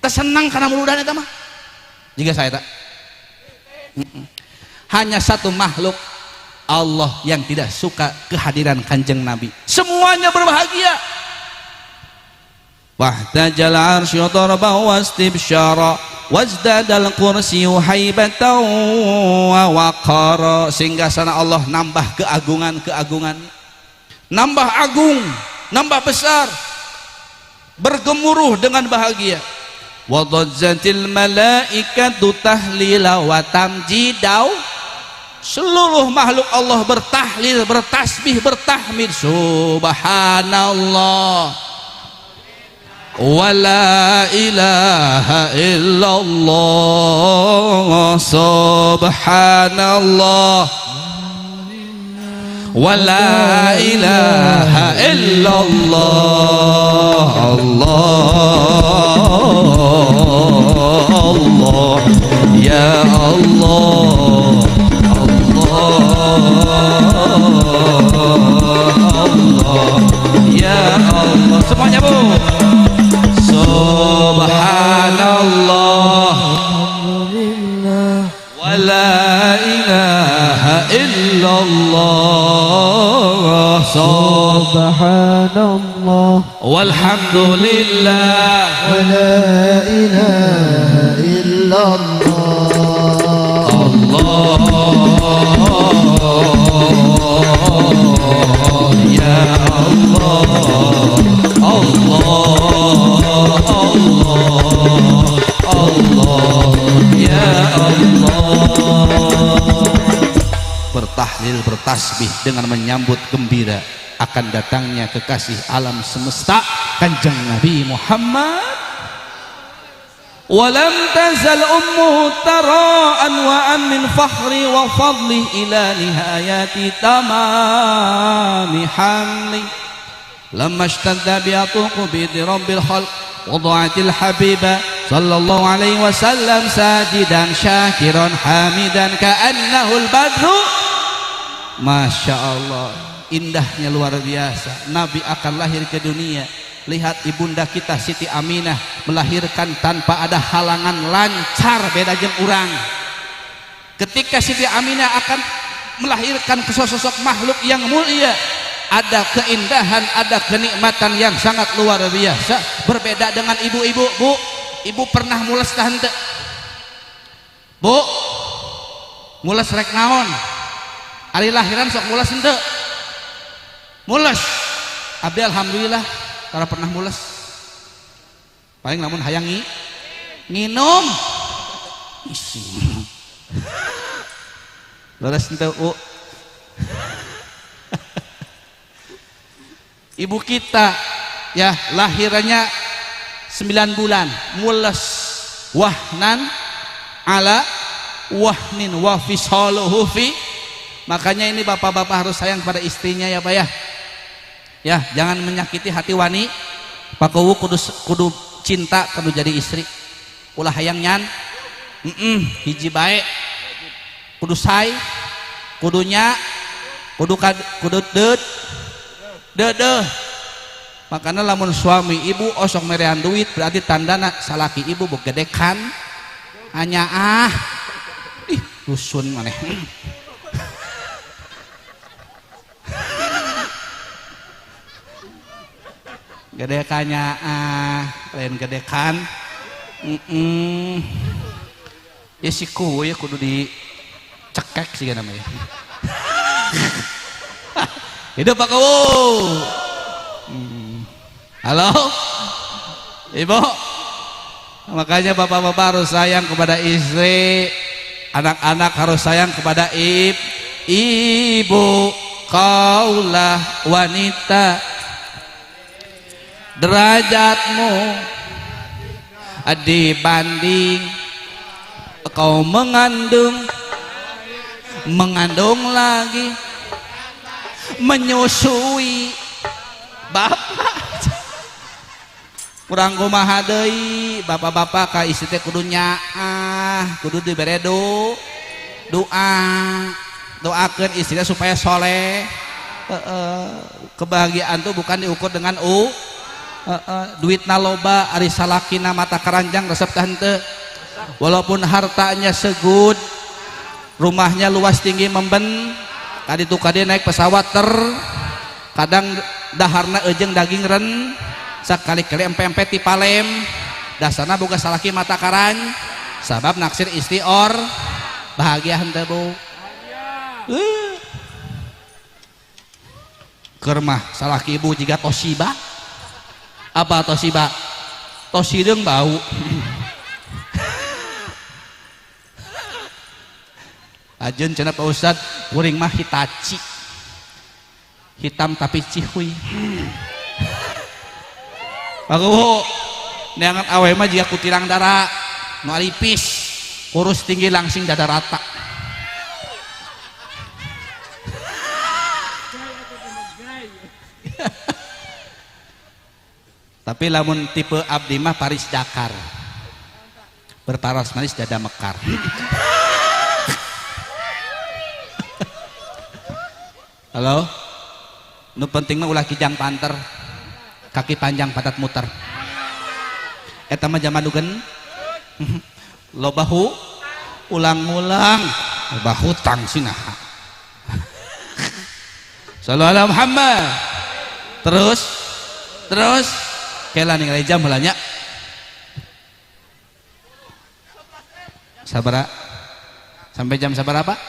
Tersenang karena muludan eta mah. Jika saya tak. Hanya satu makhluk Allah yang tidak suka kehadiran Kanjeng Nabi. Semuanya berbahagia. Wahtajal arsyu tarbaw wastibsyara wazdadal kursyu haibatan wa waqara. Singgasana Allah nambah keagungan-keagungan. Nambah agung, nambah besar. Bergemuruh dengan bahagia. Wadajjatil malaikatu tahlila wa tamjidau. Seluruh makhluk Allah bertahlil, bertasbih, bertahmid. Subhanallah, ولا إله إلا الله سبحان الله ولا إله إلا الله الله الله يا الله Allah ya Allah semuanya Bu subhanallah wa la ilaha illallah subhanallah walhamdulillah wa la ilaha illallah ya Allah Allah Allah ya Allah bertahlil bertasbih dengan menyambut gembira akan datangnya kekasih alam semesta Kanjeng Nabi Muhammad. Walam tazal ummuhu tara'an wa an min fakhri wa fadli ila nihayati tamami hamli lamma ishtadda bi'atuqu bidi rabbil khalq wada'atil habiba sallallahu alaihi wasallam sajidan syakiran hamidan ka'annahul badru. Masya Allah, indahnya luar biasa. Nabi akan lahir ke dunia. Lihat ibunda kita Siti Aminah melahirkan tanpa ada halangan, lancar beda jeung urang. Ketika Siti Aminah akan melahirkan sosok makhluk yang mulia, ada keindahan, ada kenikmatan yang sangat luar biasa. Berbeda dengan ibu-ibu. Bu, ibu pernah mules tah henteu? Bu, mules rek naon? Ari lahiran sok mules henteu? Mules. Abdi alhamdulillah kalau pernah mules. Paling namun hayang nginum. Isi. Leres henteu, Ibu kita ya lahirannya 9 bulan, mules wahnan ala wahnin wa fisaluhu fi. Makanya ini bapak-bapak harus sayang pada istrinya ya Pak ya. Ya, jangan menyakiti hati wani. Pakowu kudu cinta kudu jadi istri. Ulah hayang nyan. Hiji bae. Kudu say, kudunya kudu deuh. Makanya lamun suami ibu osok merean duit berarti tandana salaki ibu begedekan hanya rusun maneh. Gedekannya lain gedekan. Ya siku ya kudu dicekek sih namanya. Hidup Pak Kawu. Halo Ibu. Makanya bapak-bapak harus sayang kepada istri, anak-anak harus sayang kepada ibu. Kaulah wanita, derajatmu dibanding kau mengandung lagi menyusui bapak. Kurang kumaha deui bapak-bapak ka istri teh kudu nyaah, kudu dibere doakeun istrinya supaya soleh. Kebahagiaan tuh bukan diukur dengan duitna loba ari salakina mata keranjang resep teh henteu. Walaupun hartanya segud, rumahnya luas tinggi memben, kaditu kade naik pesawat kadang daharna ejeng daging ren, sakali-kali empe-empe ti Palem, dasarna boga salaki mata karan, sabab naksir istri bahagia henteu Bu. Keur mah salaki ibu jiga Toshiba. Apa Toshiba? Tosideng bau. Ajeun cenah Pak Ustad, kuring mah Hitachi. Hitam tapi cihuy. Aku neangan awe mah jika kutilang dara nu alipis kurus tinggi langsing dada rata. Tapi lamun tipe abdi mah Paris Dakar berparas manis dada mekar. Halo, nu penting mah ulah kijang panter, kaki panjang patat muter. Eta mah jamadugen lobahu ulang-ulang loba hutang sinaha. Sallallahu alaihi Muhammad. Terus kela ningali jam heula nya. Sabara? Sampai jam sabaraha, Pak?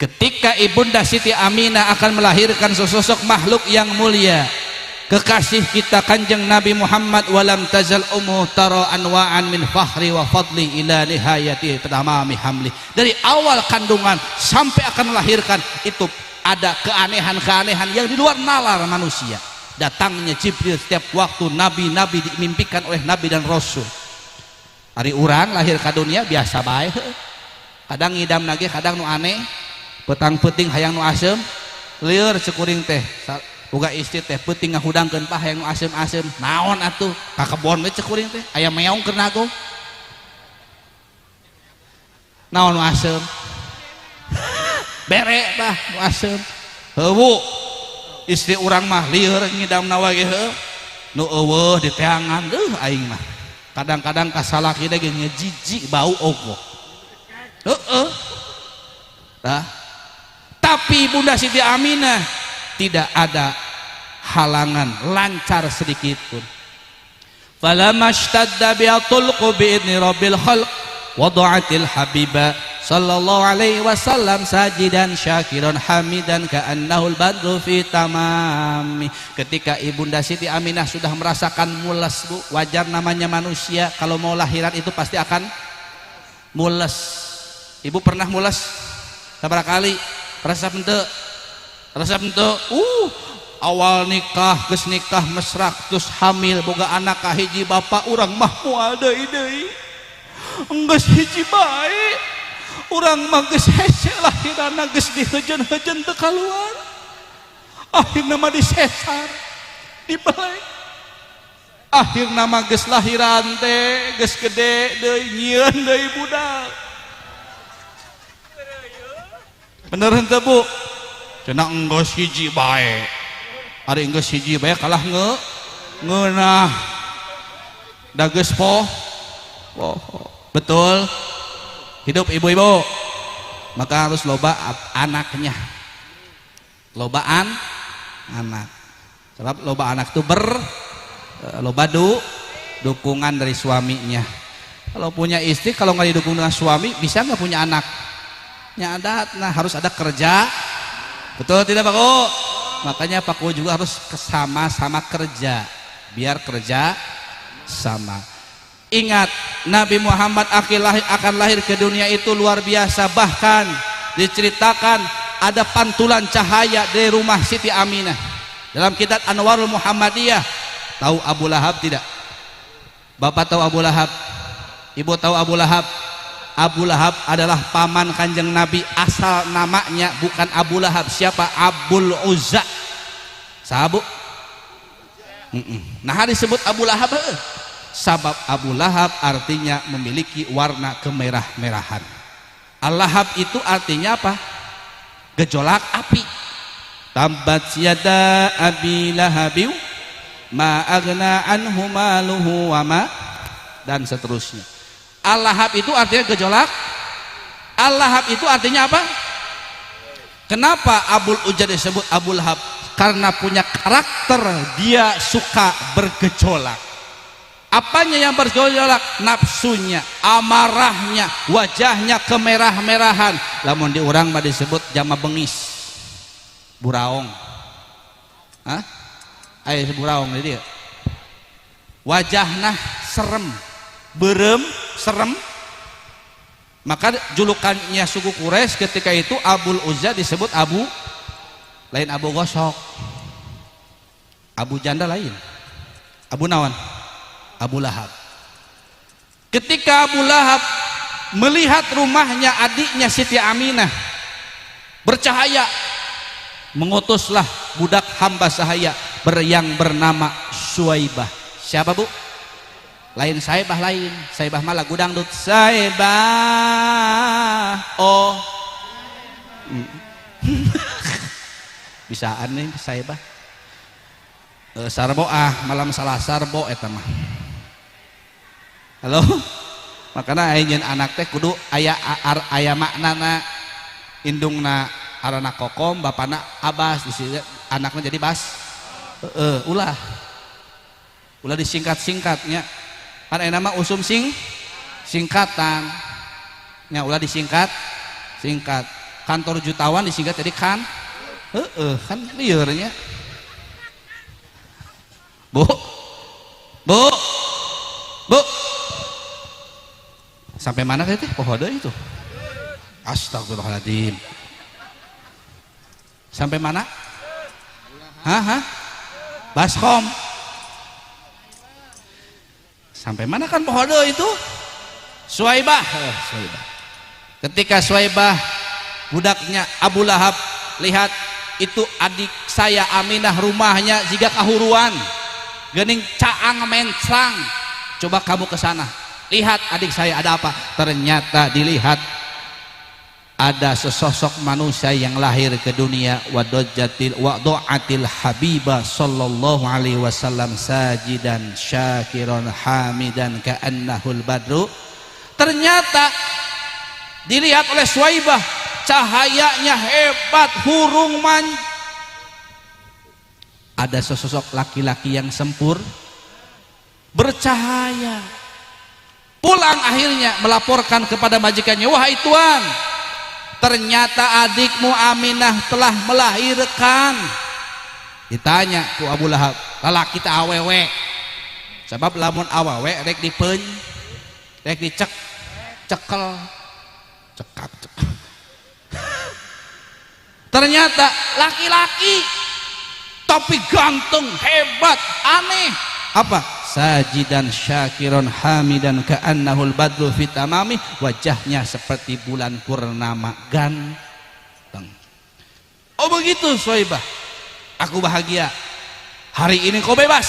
Ketika Ibunda Siti Aminah akan melahirkan sesosok makhluk yang mulia, kekasih kita Kanjeng Nabi Muhammad, walam tazal ummu tara anwa'an min fakhri wa fadli ila nihayati tamami hamli. Dari awal kandungan sampai akan melahirkan itu ada keanehan-keanehan yang di luar nalar manusia. Datangnya Jibril setiap waktu, nabi-nabi dimimpikan oleh nabi dan rasul. Ari urang lahir ke dunia biasa bae, kadang ngidam nage, kadang nu aneh, petang peting hayang nu asem, lieur cekuring teh boga istri teh peuting ngahudangkeun pah hayang nu asem-asem, naon atuh ka kebon we cekuring teh aya meong keur nago, naon nu asem bere pah nu asem heuwu. Istri urang mah lieur ngidam nawa ge heuh nu eueuh di teangan aing mah kadang-kadang kasalaki teh ge ngejiji bau ogo heueuh tah. Tapi Bunda Siti Aminah tidak ada halangan, lancar sedikit pun. Falamma ishtadda bi'atulqu bi'idni rabbil khalq wada'atil habiba sallallahu alaihi wasallam sajidan syakiran hamidan ka'annahul badru fi tamami. Ketika Ibunda Siti Aminah sudah merasakan mules, Bu, wajar namanya manusia kalau mau lahiran itu pasti akan mules. Ibu pernah mules sabaraha kali? Resep henteu awal nikah geus nikah mesra terus hamil boga anak ka hiji bapak urang mah moal deui geus hiji bae urang mah geus hese lahiranna geus diheujeun-heujeun teu kaluar akhirna mah disesar dibae akhirna mah geus lahiran teh geus gede deui nyieun deui budak. Bener henteu, Bu? Cenah enggeus hiji bae. Ari enggeus hiji bae kalah ngeunah. Da geus poh. Betul. Hidup ibu-ibu. Maka harus loba anaknya. Lobaan anak. Sebab loba anak itu loba dukungan dari suaminya. Kalau punya istri kalau nggak didukung dengan suami bisa nggak punya anak? Nah harus ada kerja, betul tidak Pak Ko? Makanya Pak Ko juga harus sama-sama kerja biar kerja sama. Ingat Nabi Muhammad akan lahir ke dunia itu luar biasa, bahkan diceritakan ada pantulan cahaya dari rumah Siti Aminah dalam kitab Anwarul Muhammadiyah. Tahu Abu Lahab tidak? Bapak tahu Abu Lahab? Ibu tahu Abu Lahab? Abu Lahab adalah paman Kanjeng Nabi, asal namanya bukan Abu Lahab. Siapa? Abul Uzza. Sahabu? Nah disebut Abu Lahab sabab Abu Lahab artinya memiliki warna kemerah-merahan. Al-Lahab itu artinya apa? Gejolak api. Tabbat yada abi lahabiu ma agna anhu maluhu wa ma, dan seterusnya. Al-Lahab itu artinya gejolak. Al-Lahab itu artinya apa? Kenapa Abul Uzza disebut Abu Lahab? Karena punya karakter dia suka bergejolak. Apanya yang bergejolak? Nafsunya, amarahnya, wajahnya kemerah-merahan. Lamun di urang mah disebut jama bengis, buraong. Hah? Aya buraong di dieu. Wajahna serem, berem, serem. Maka julukannya suku Quraisy ketika itu Abul Uzza disebut Abu, lain Abu Gosok. Abu Janda lain. Abu nawan? Abu Lahab. Ketika Abu Lahab melihat rumahnya adiknya Siti Aminah bercahaya, mengutuslah budak hamba sahaya yang bernama Suwaibah. Siapa bu? Lain Saibah, lain Saibah malah gudang dut. Saibah, oh bisaan nih Saibah. Sarbo malam salah sarbo eta mah. Halo, makanya ayeuna anak teh kudu aya maknana, indungna arana Kokom, bapana Abbas, di sini anaknya jadi Bas. Ulah disingkat-singkatnya. Kan nama usum singkatan. Nya ulah disingkat. Kantor jutawan disingkat jadi kan. Kan liurnya. Bu. Sampai mana teh pohoda itu? Astagfirullahaladzim. Sampai mana? Baskom. Sampai mana kan pohodo itu? Suwaibah. Ketika Suwaibah budaknya Abu Lahab lihat itu adik saya Aminah rumahnya jika kahuruan gening caang mencang, coba kamu ke sana lihat adik saya ada apa. Ternyata dilihat ada sesosok manusia yang lahir ke dunia wadoatil habibah sallallahu alaihi wasallam sajidan syakiran hamidan ka'annahul badru. Ternyata dilihat oleh Suwaibah cahayanya hebat, hurung man. Ada sesosok laki-laki yang sempur bercahaya. Pulang akhirnya melaporkan kepada majikannya, wahai tuan, ternyata adikmu Aminah telah melahirkan. Ditanya ku Abu Lahab, lalaki teh awewe. Sebab lamun awewe rek dipeun, rek cekel. Ternyata laki-laki tapi ganteng, hebat, aneh. Apa? Sajidan syakiron hamidan ka'annahul badru fitamami, wajahnya seperti bulan purnama, ganteng. Oh begitu Suwaibah, aku bahagia hari ini kau bebas,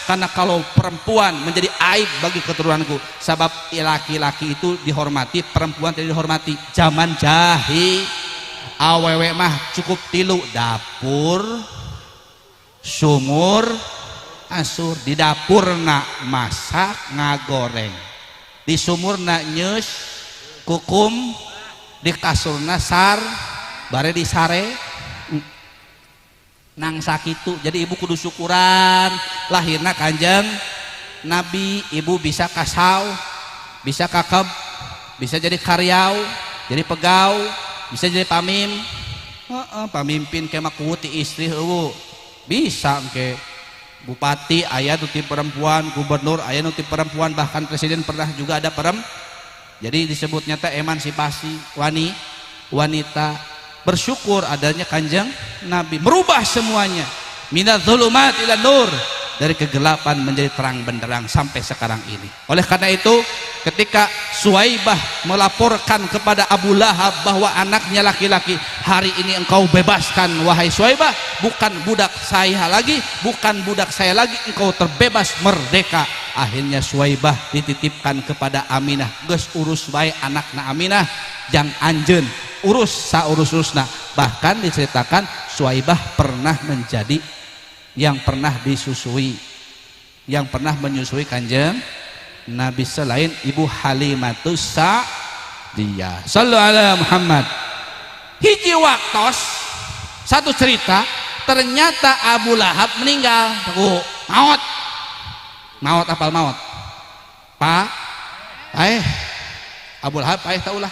karena kalau perempuan menjadi aib bagi keturunanku. Sebab laki-laki itu dihormati, perempuan tidak dihormati. Zaman jahil awewe mah cukup tilu, dapur, sumur, asur. Di dapurna masak ngagoreng, di sumurna nyus kukum, di kasurna sar bare disare nang sakitu. Jadi ibu kudu syukuran lahirna Kanjeng Nabi. Ibu bisa kasau, bisa kakeb, bisa jadi karyau, jadi pegau, bisa jadi pamimpin ke makuti istri bisa ke bupati ayah nuti perempuan, gubernur ayah nuti perempuan, bahkan presiden pernah juga ada jadi disebutnya teh emansipasi wanita. Bersyukur adanya Kanjeng Nabi merubah semuanya, minadz dzulumat ila nur, dari kegelapan menjadi terang benderang sampai sekarang ini. Oleh karena itu ketika Suwaibah melaporkan kepada Abu Lahab bahwa anaknya laki-laki, hari ini engkau bebaskan wahai Suwaibah, bukan budak saya lagi, engkau terbebas merdeka. Akhirnya Suwaibah dititipkan kepada Aminah, geus urus bae anakna Aminah, jang anjeun urus saurus-urusna. Bahkan diceritakan Suwaibah pernah menjadi yang pernah menyusui Kanjeng Nabi selain Ibu Halimatus Sa'diyah. Sallu ala Muhammad. Hiji waktos satu cerita, ternyata Abu Lahab meninggal. Maut apal maut. Abu Lahab taulah.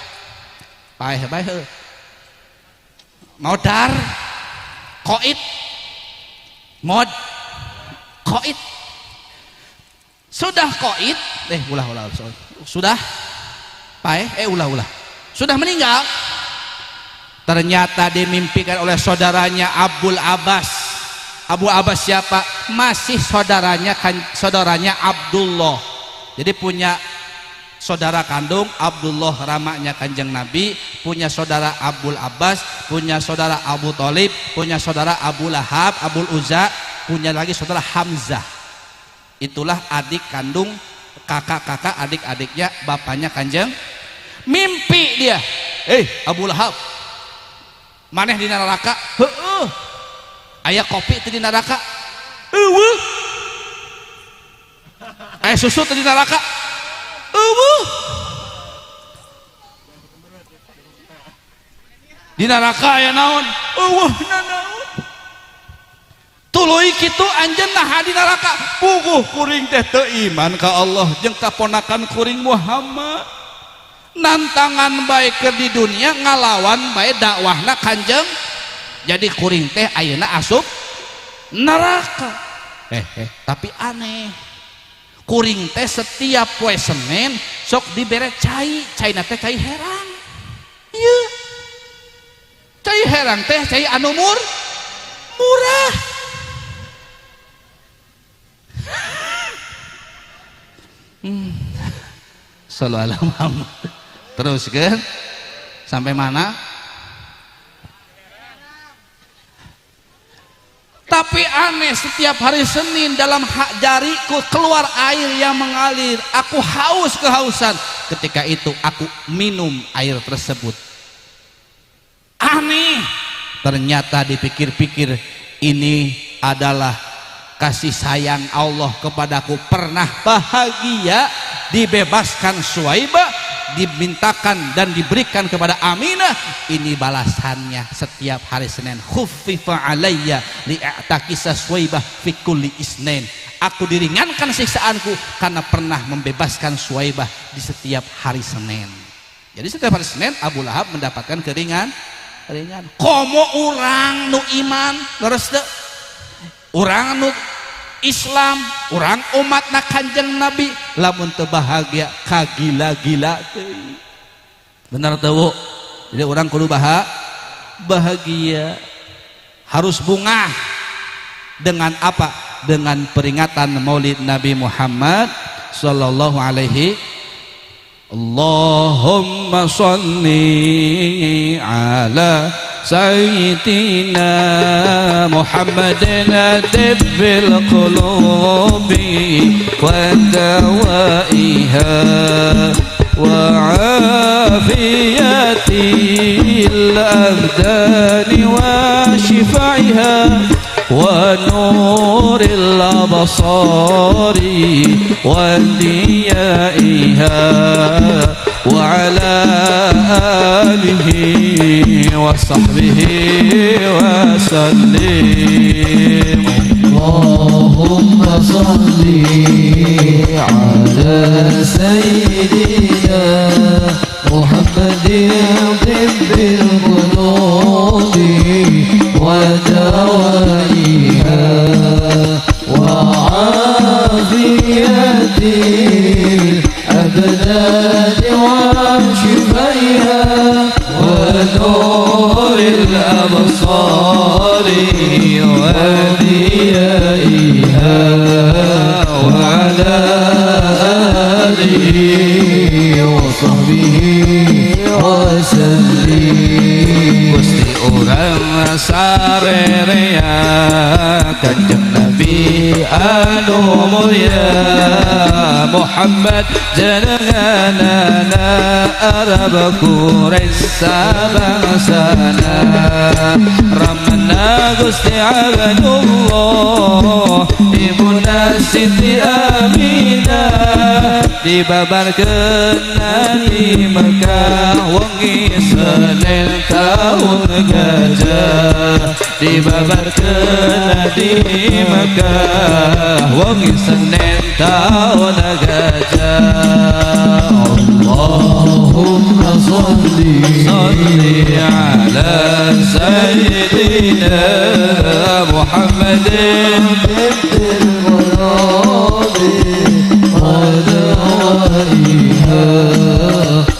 Modar koit sudah koit sudah meninggal. Ternyata dimimpikan oleh saudaranya Abul Abbas Abu Abbas siapa? Masih saudaranya Abdullah. Jadi punya saudara kandung Abdullah ramanya Kanjeng Nabi, punya saudara Abul Abbas, punya saudara Abu Thalib, punya saudara Abu Lahab, Abul Uzza, punya lagi saudara Hamzah. Itulah adik kandung, kakak-kakak adik-adiknya bapaknya Kanjeng. Mimpi dia, Abu Lahab maneh di neraka. Heeh. Aya kopi teh di neraka. Eueuh. Aya susu teh di neraka. Eueuh. Di neraka aya naon? Eueuh naon? Tuluy kitu anjeun nah di neraka. Puguh kuring teh teu iman ka Allah jeung kaponakan kuring Muhammad. Nantangan baik ke di dunia ngalawan baik dakwahna Kanjeng. Jadi kuring teh ayeuna asup neraka. Tapi aneh, kuring teh setiap poe Senin sok dibere caina teh cai herang. Iya, cai herang teh cai anu murah. Sallallahu alaihi Muhammad. Terus kan sampai mana? Tapi aneh, setiap hari Senin dalam hak jariku keluar air yang mengalir. Aku haus kehausan. Ketika itu aku minum air tersebut. Aneh. Ternyata dipikir-pikir ini adalah kasih sayang Allah kepadaku. Pernah bahagia dibebaskan Suwaibah, dimintakan dan diberikan kepada Aminah. Ini balasannya setiap hari Senin. Khuffifa alayya li'atakisa Suwaibah fi kulli isnin. Aku diringankan siksaanku karena pernah membebaskan Suwaibah di setiap hari Senin. Jadi setiap hari Senin Abu Lahab mendapatkan keringan. Komo urang nu iman terus teu urang nu Islam, orang umatna Kanjeng Nabi lamun teu bahagia kagila-gila teuing. Benar teu? Jadi orang kudu bahagia. Harus bunga dengan apa? Dengan peringatan Maulid Nabi Muhammad sallallahu alaihi. Allahumma shalli ala سيدنا محمد طب القلوب ودوائها وعافية الأبدان وشفائها ونور الأبصار وضيائها وعلى آله وصحبه وسلم. اللهم صل على سيدنا محمد طب القلوب ودوائها وعافية الأبدان وشفائها ونور الأبصار وضيائها وعلى آله وصحبه وسلم. Gusti urang sarerea Kanjeng Nabi anu mulya Muhammad jenenganana Arab Quraisy sabangsana Ramana Gusti Abdullah Ibunda Siti Aminah dibabarkeun di Mekah wengi Senin tahun gajah dibabarkeun di Mekah wengi Senin tahun gajah. Allahumma salli ala sayyidina Muhammadin bil qulubi ودوائها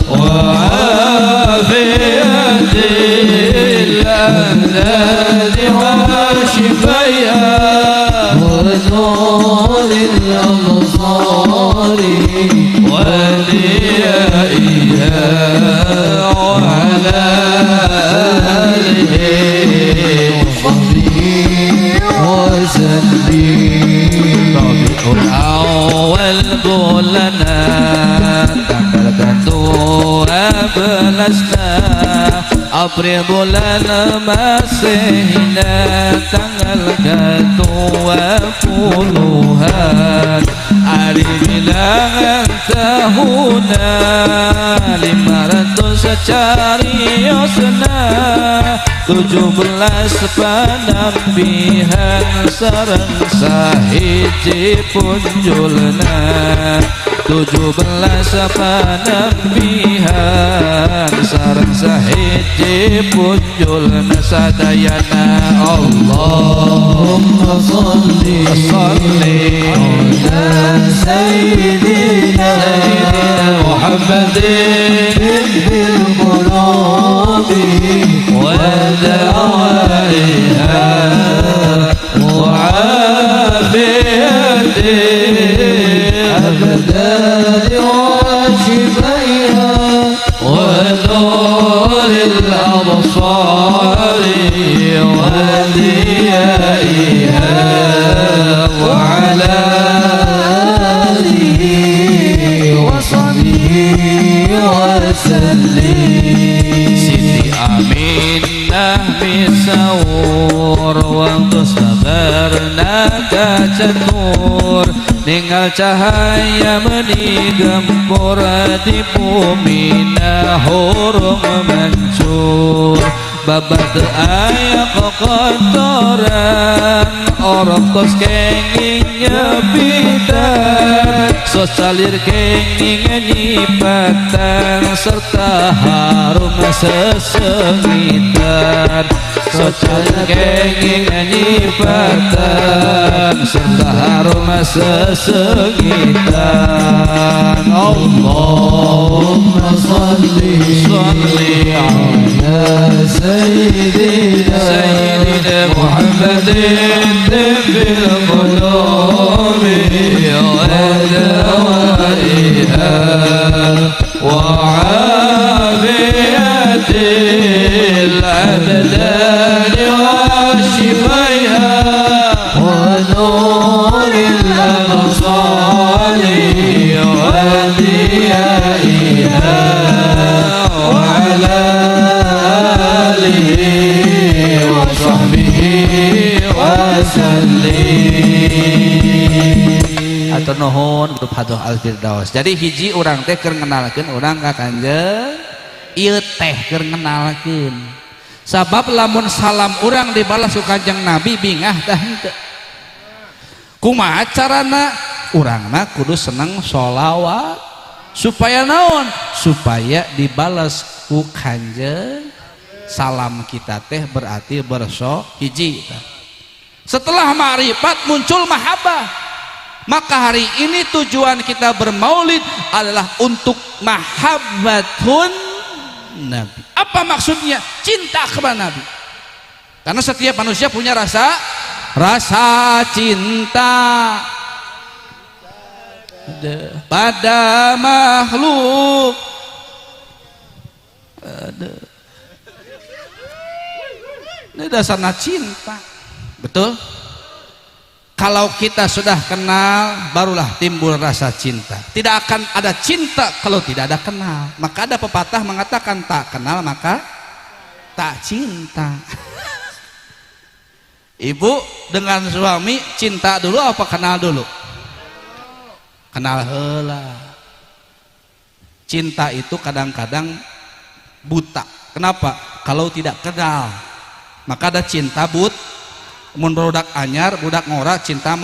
وعافية الأبدان وشفيها ونور الأبصار وليائها وعلى آله وصحبه وسلم. ربيع الأول قولنا tanggal kedua belasnya April bulan Masehina tanggal ke-20-an hari bilangan tahunna 500 cariosna 17 panambihan sareng sahiji punjulna 17 panambihan sareng sahiji punjulna sadayana Allahumma salli ala sayyidina Muhammadin bil qulubi ودوائها وعافيته أبدان وشفيها ونور الأبصار وضيائها وعلى آله وصحبه وسلم. Siti Aminah misawur waktu sabarna kacatur tinggal cahaya menigempur di bumi hurung mancur babat aya kokotoran orang tos kenging nyepitan sosalir kenging nyipatan serta harum sesengitan sosalir kenging nyipatan serta harum sesengitan Allahumma salli ala سيدنا محمد في القلوب ودوائها وعافية الأبدان وشفيها ونور الأبصار وضيائها وعلى Atur nuhun grup Hadoh Al-Firdaus. Jadi hiji urang teh keur ngenalkeun urang ka Kanjeng ieu teh keur ngenalkeun. Sabab lamun salam urang dibalas ku Kanjeng Nabi bingah tah henteu. Kumaha carana? Urangna kudu seneng sholawat supaya naon? Supaya dibalas ku Kanjeng. Salam kita teh berarti berso hiji. Setelah ma'rifat muncul mahabbah. Maka hari ini tujuan kita bermaulid adalah untuk mahabbatun Nabi. Apa maksudnya? Cinta kepada Nabi. Karena setiap manusia punya rasa cinta pada makhluk. Ini dasarnya cinta. Betul? Kalau kita sudah kenal, barulah timbul rasa cinta. Tidak akan ada cinta kalau tidak ada kenal. Maka ada pepatah mengatakan tak kenal maka tak cinta. Ibu dengan suami cinta dulu apa kenal dulu? Kenal heula. Cinta itu kadang-kadang buta. Kenapa? Kalau tidak kenal. Maka ada cinta mun budak anyar budak ngora cinta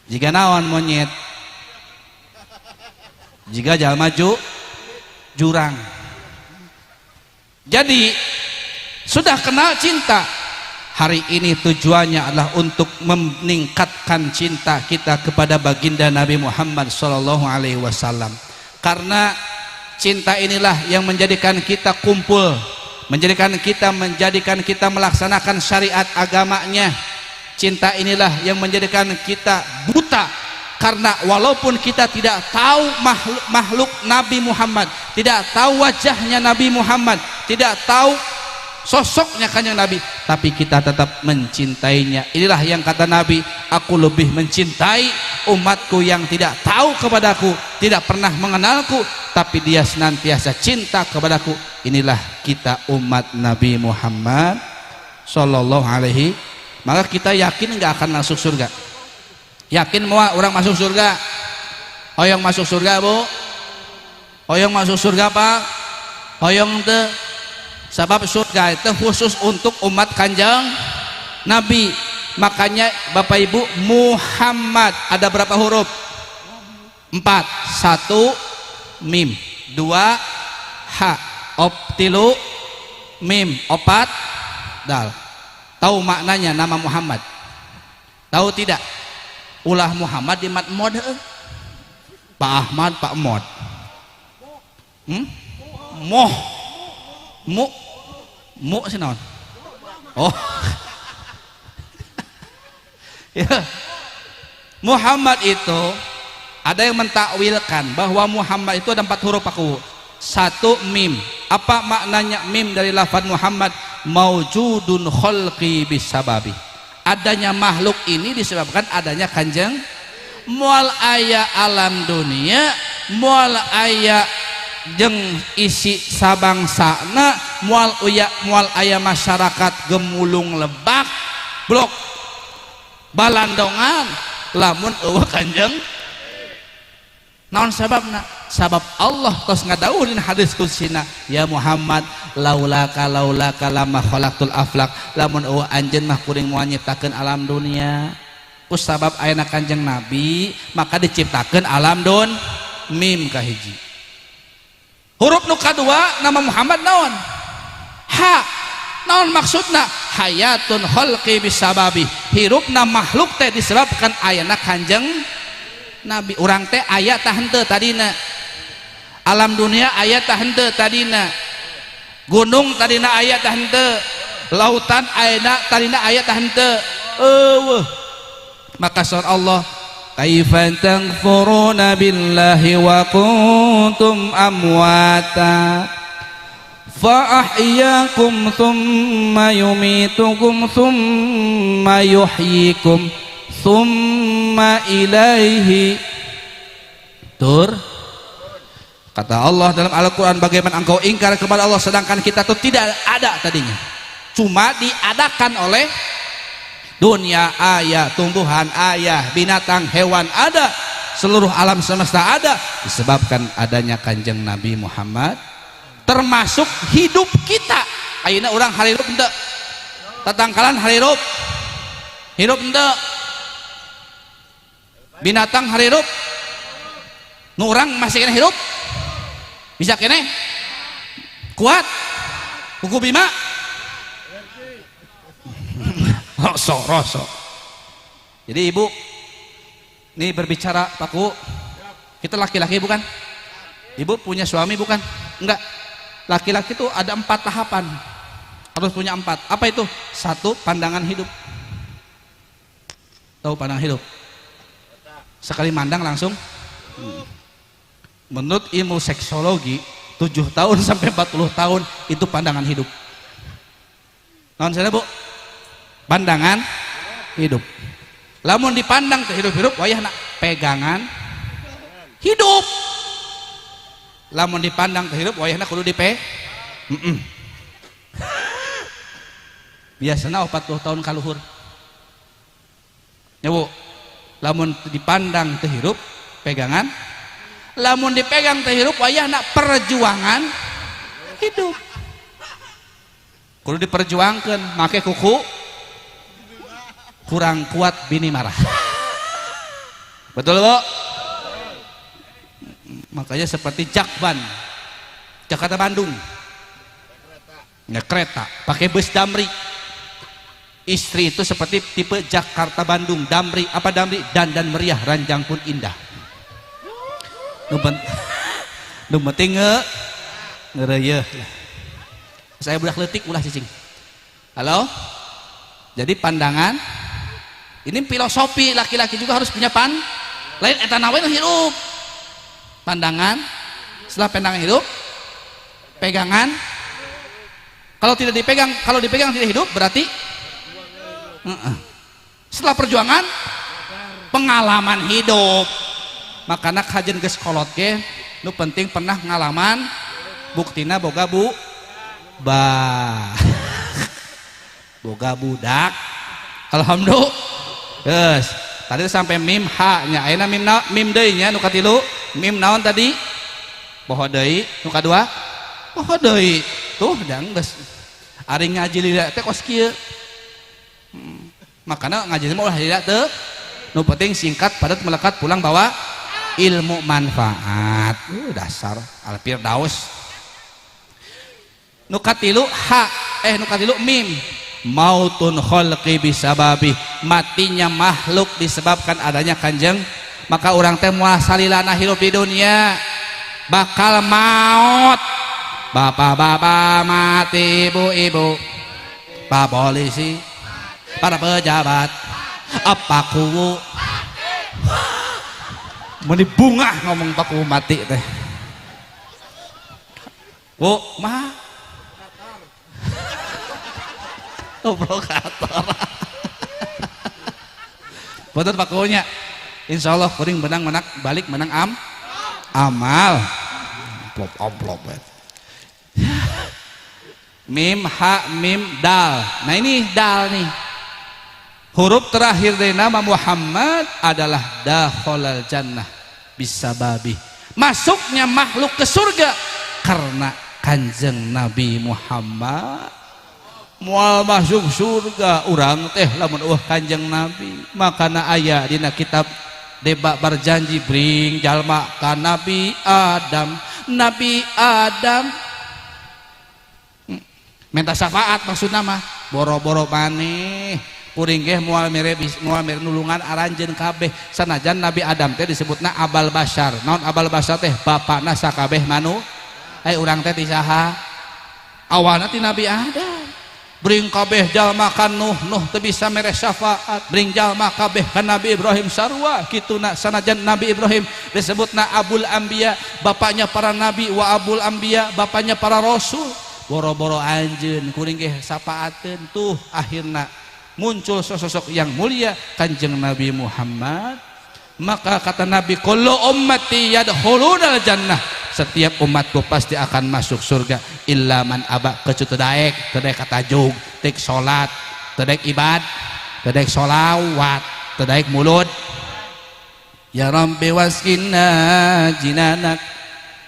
jika naon monyet jika jalma jurang. Jadi sudah kenal cinta. Hari ini tujuannya adalah untuk meningkatkan cinta kita kepada baginda Nabi Muhammad SAW. Karena cinta inilah yang menjadikan kita kumpul menjadikan kita melaksanakan syariat agamanya. Cinta inilah yang menjadikan kita buta, karena walaupun kita tidak tahu makhluk Nabi Muhammad, tidak tahu wajahnya Nabi Muhammad, tidak tahu sosoknya kanjeng Nabi, tapi kita tetap mencintainya. Inilah yang kata Nabi, aku lebih mencintai umatku yang tidak tahu kepadaku, tidak pernah mengenalku, tapi dia senantiasa cinta kepadaku. Inilah kita umat Nabi Muhammad sallallahu alaihi. Maka kita yakin nggak akan masuk surga? Yakin mau orang masuk surga? Hoyong masuk surga bu? Hoyong masuk surga pak? Hoyong teh? Sebab surga itu khusus untuk umat kanjeng Nabi. Makanya Bapak Ibu, Muhammad ada berapa huruf? 4. 1 mim, 2 ha, 3 mim, 4 dal. Tahu maknanya nama Muhammad? Tahu tidak? Ulah Muhammad di mat mod. Pak Ahmad, Pak Mod. Moh. Mu sih naon? Oh. Ya. Muhammad itu ada yang mentakwilkan bahwa Muhammad itu ada 4 huruf aku. 1 mim. Apa maknanya mim dari lafaz Muhammad? Maujudun khalqi bisababi. Adanya makhluk ini disebabkan adanya kanjeng. Mual aya alam dunia, mual aya jeung isi sabangsana, mual aya masyarakat gemulung lebak blok balandongan, lamun eueuh kanjeng naon sababna? Sabab Allah tos ngadawuhin hadis kudsina, ya Muhammad laulaka lama khalaqtul aflaq, lamun eueuh anjeun mah kuring moal nyiptakeun alam dunia. Us sabab ayeuna kanjeng Nabi maka diciptakeun alam dun mim kahiji. Huruf nu kadua nama Muhammad naon? Ha. Naon maksudna? Hayatun khalqi bisababi. Hirupna makhluk teh disebabkan ayeuna kanjeng Nabi. Urang teh aya tah henteu tadina. Alam dunia aya tah henteu tadina. Gunung tadina aya tah henteu. Lautan ayeuna tadina aya tah henteu. Eueuh. Maka surah Allah, kaifa takfuruna billahi wa kuntum amwata fa ahyakum thumma yumitukum thumma yuhyikum thumma ilaihi tur. Kata Allah dalam Al-Quran, bagaimana engkau ingkar kepada Allah sedangkan kita itu tidak ada tadinya, cuma diadakan oleh dunia, ayah, tumbuhan, ayah, binatang, hewan ada, seluruh alam semesta ada, disebabkan adanya kanjeng Nabi Muhammad. Termasuk hidup kita. Ayeuna urang harirup henteu? Tatangkalan harirup? Hirup henteu? Binatang harirup? Nu urang masih kena hirup? Bisa kene? Kuat? Kuku Bima? Rosok. Jadi ibu ini berbicara Paku, kita laki-laki bukan? Ibu punya suami bukan? Enggak. Laki-laki itu ada 4 tahapan, harus punya 4. Apa itu? 1, pandangan hidup. Tahu pandangan hidup? Sekali mandang langsung. Menurut ilmu seksologi 7 tahun sampai 40 tahun itu pandangan hidup. Naon sana bu? Pandangan hidup. Lamun dipandang ke hidup-hidup wayahna pegangan hidup. Lamun dipandang ke hidup wayahna kudu dipe. Biasana 40 tahun kaluhur. Ya bu, lamun dipandang ke hidup pegangan, lamun dipegang ke hidup wayahna perjuangan hidup. Kudu diperjuangkeun, make kuku kurang kuat bini marah. Betul bu? Makanya seperti Jakban, Jakarta Bandung, nggak kereta, pakai bus Damri. Istri itu seperti tipe Jakarta Bandung, Damri. Apa Damri? Dandan meriah, ranjang pun indah. Nu penting ngereuyeeh. Saya budak leutik ulah cicing. Halo? Jadi pandangan ini filosofi, laki-laki juga harus punya lain eta nawe hirup. Pandangan, setelah pandangan hidup, pegangan. Kalau dipegang tidak hidup berarti setelah perjuangan pengalaman hidup. Makanya kajen geus kolot ge nu penting pernah ngalaman buktina boga boga budak. Alhamdulillah. Yes. Tadi sampai mim ha nya ayeuna mim deui nya nu katilu. Mim naon tadi? Poho deui. Nu kadua? Poho deui. Tuh dang geus ari ngaji lila teh kos kieu. Makana ngaji mah ulah lila teu. Nu penting singkat padat melekat pulang bawa ilmu manfaat. Dasar Al-Firdaus. Nu katilu ha nu katilu mim. Mautun khalqi bisababi, matinya makhluk disebabkan adanya kanjeng. Maka orang teh moal salilana hidup di dunia bakal maut. Bapak-bapak mati, ibu-ibu, pak polisi, para pejabat, apa kuwu meni bunga ngomong pak kuwu mati teh. Bu mah provokator. Betul pakunya. Insya Allah kuring menang balik menang amal. Amplop. Mim ha mim dal. Nah ini dal nih. Huruf terakhir dari nama Muhammad adalah dakhalal jannah bisababi. Masuknya makhluk ke surga karena kanjeng Nabi Muhammad. Mual masuk surga urang teh lamun kanjeng Nabi. Makana aya dina kitab Deba berjanji bring jalma ka Nabi Adam minta syafaat maksudna mah boro-boro maneh kuring ge moal mere nulungan aranjeun kabeh sanajan Nabi Adam teh disebutna abal basyar. Naon abal basyar teh bapana sakabeh manu. Urang teh ti saha? Awalna ti Nabi Adam. Bring kabeh jalma kan Nuh teu bisa mere syafaat. Bring jalma kabeh kan Nabi Ibrahim sarua kituna sanajan Nabi Ibrahim disebutna abul anbiya, bapaknya para nabi, wa abul anbiya, bapaknya para rasul. Boro-boro anjeun kuring ge sapaateun tuh akhirna muncul sosok yang mulia kanjeng Nabi Muhammad. Maka kata Nabi kullu ummati yadkhulunal jannah, setiap umatku pasti akan masuk surga illa man aba kecuali teu katajug tek salat teu ibad teu sholawat teu mulut. Ya Rabbi waskinna jinanak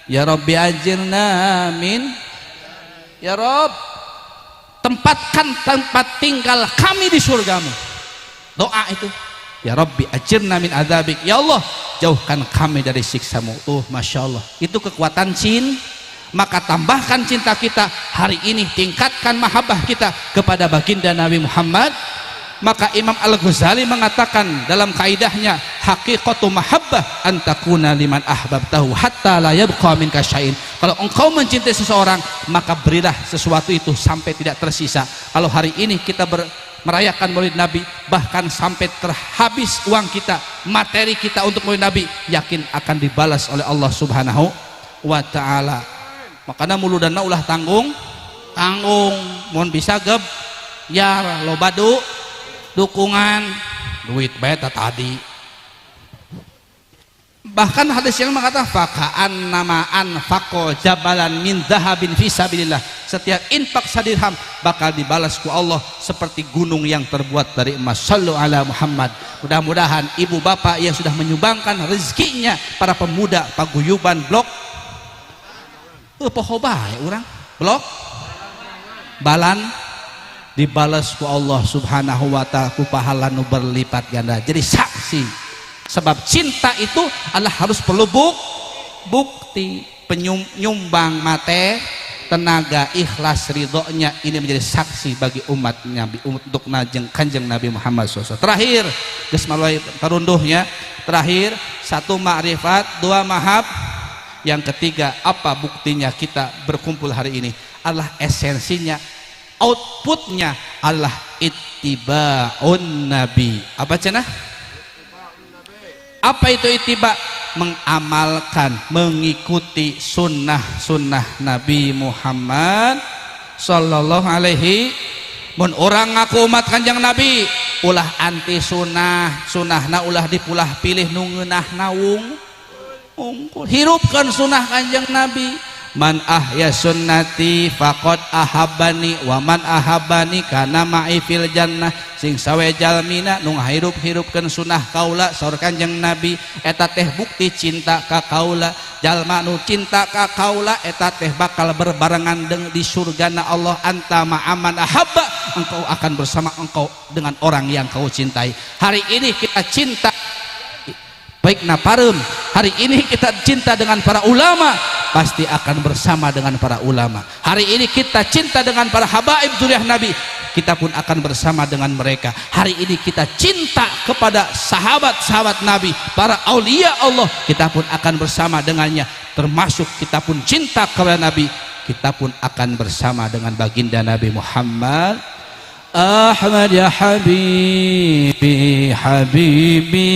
ya Rabbi ajirna min, ya Rabb tempatkan tempat tinggal kami di surgamu. Doa itu ya Rabbi ajirna min adzabik, ya Allah jauhkan kami dari siksamu. Masya Allah, itu kekuatan maka tambahkan cinta kita hari ini, tingkatkan mahabbah kita kepada baginda Nabi Muhammad. Maka Imam Al-Ghazali mengatakan dalam kaidahnya haqiqatu mahabbah antakuna liman ahbabtahu hatta la yabqa minka syai'in. Kalau engkau mencintai seseorang maka berilah sesuatu itu sampai tidak tersisa. Kalau hari ini kita merayakan Maulid Nabi bahkan sampai terhabis uang kita, materi kita untuk Maulid Nabi, yakin akan dibalas oleh Allah Subhanahu wa ta'ala. Makanya muludana ulah tanggung mohon bisa ya loba dukungan duit beta tadi. Bahkan hadis yang mengatakan fakaan namaan fako jabalan min zahabin fisabilillah, setiap infak sadirham bakal dibalas ku Allah seperti gunung yang terbuat dari emas. Sallu ala Muhammad. Mudah-mudahan ibu bapak yang sudah menyumbangkan rezekinya, para pemuda paguyuban blok poho bae urang blok balan dibalas ku Allah Subhanahu wa ta'ala ku pahala nu berlipat ganda. Jadi saksi, sebab cinta itu adalah harus perlu bukti, penyumbang mate, tenaga, ikhlas, ridhonya, ini menjadi saksi bagi umat Nabi untuk kanjeng Nabi Muhammad SAW. Terakhir gesmalai terunduhnya, terakhir satu ma'rifat, dua mahab, yang ketiga apa buktinya kita berkumpul hari ini? adalah esensinya, outputnya adalah ittiba'un nabi. Apa cenah? Apa itu ittiba? Mengamalkan, mengikuti sunnah Nabi Muhammad sallallahu alaihi. Mun orang ngaku umat Kanjeng Nabi ulah anti sunnahna ulah dipulah pilih nu ngeunah naung hirupkeun sunnah Kanjeng Nabi. Man ahya sunnati faqad ahabbani wa man ahabbani kana ma'i fil jannah. Sing sawe jalmina nu ngahirup-hirupkeun sunnah kaula saur Kanjeng Nabi eta teh bukti cinta ka kaula. Jalma nu cinta ka kaula eta teh bakal berbarengan di surgana Allah. Anta ma'aman ahabba, engkau akan bersama engkau dengan orang yang kau cintai. Hari ini kita cinta baik napareum, hari ini kita cinta dengan para ulama, pasti akan bersama dengan para ulama. Hari ini kita cinta dengan para habaib dzurriyyah Nabi, kita pun akan bersama dengan mereka. Hari ini kita cinta kepada sahabat-sahabat Nabi, para aulia Allah, kita pun akan bersama dengannya. Termasuk kita pun cinta kepada Nabi, kita pun akan bersama dengan baginda Nabi Muhammad. Ahmad ya habibi habibi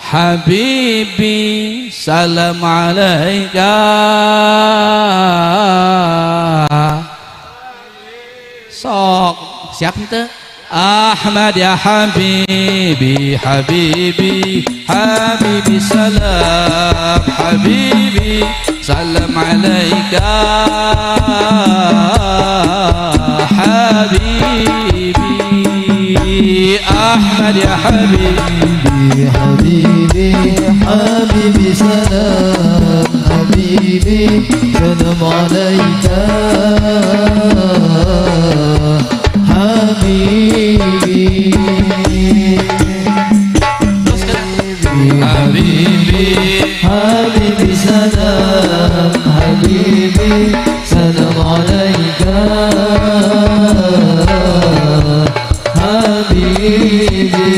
Habibi salam alaika. Sok siap ente? Ahmad ya habibi habibi habibi salam habibi salam alaika habibi. Ahmad ya habibi حبيبي حبيبي سلام حبيبي سلام عليك حبيبي حبيبي حبيبي سلام حبيبي سلام عليك حبيبي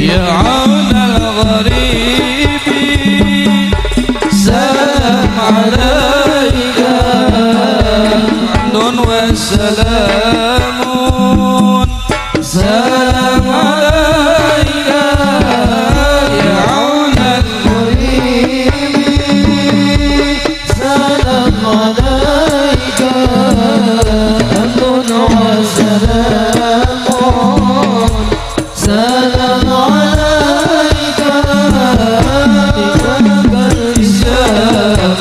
يا عون الغريب سلام عليك حمد وسلام سلام عليك يا عون الغريب سلام عليك حمد وسلام سلام عليك لك الإسلام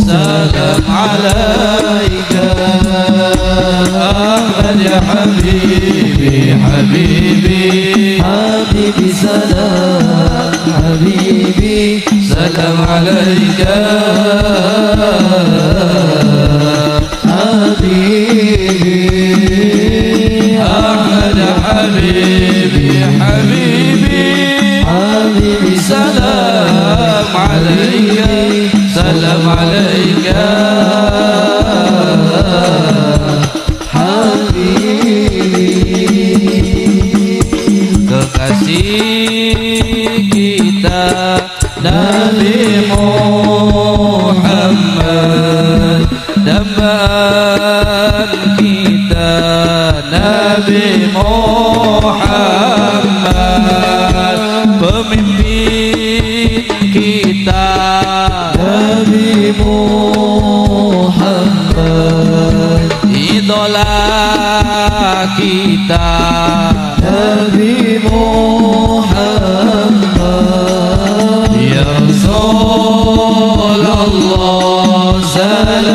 سلام عليك أحمد يا حبيبي حبيبي حبيبي سلام حبيبي سلام عليك حبيبي أحمد يا حبيبي حبيبي حبيبي سلام عليك سلام عليك kekasih kita Nabi Muhammad, dambaan kita Nabi Muhammad, pemimpin kita Nabi Muhammad, idola kita Nabi Muhammad, ya Rasulullah salam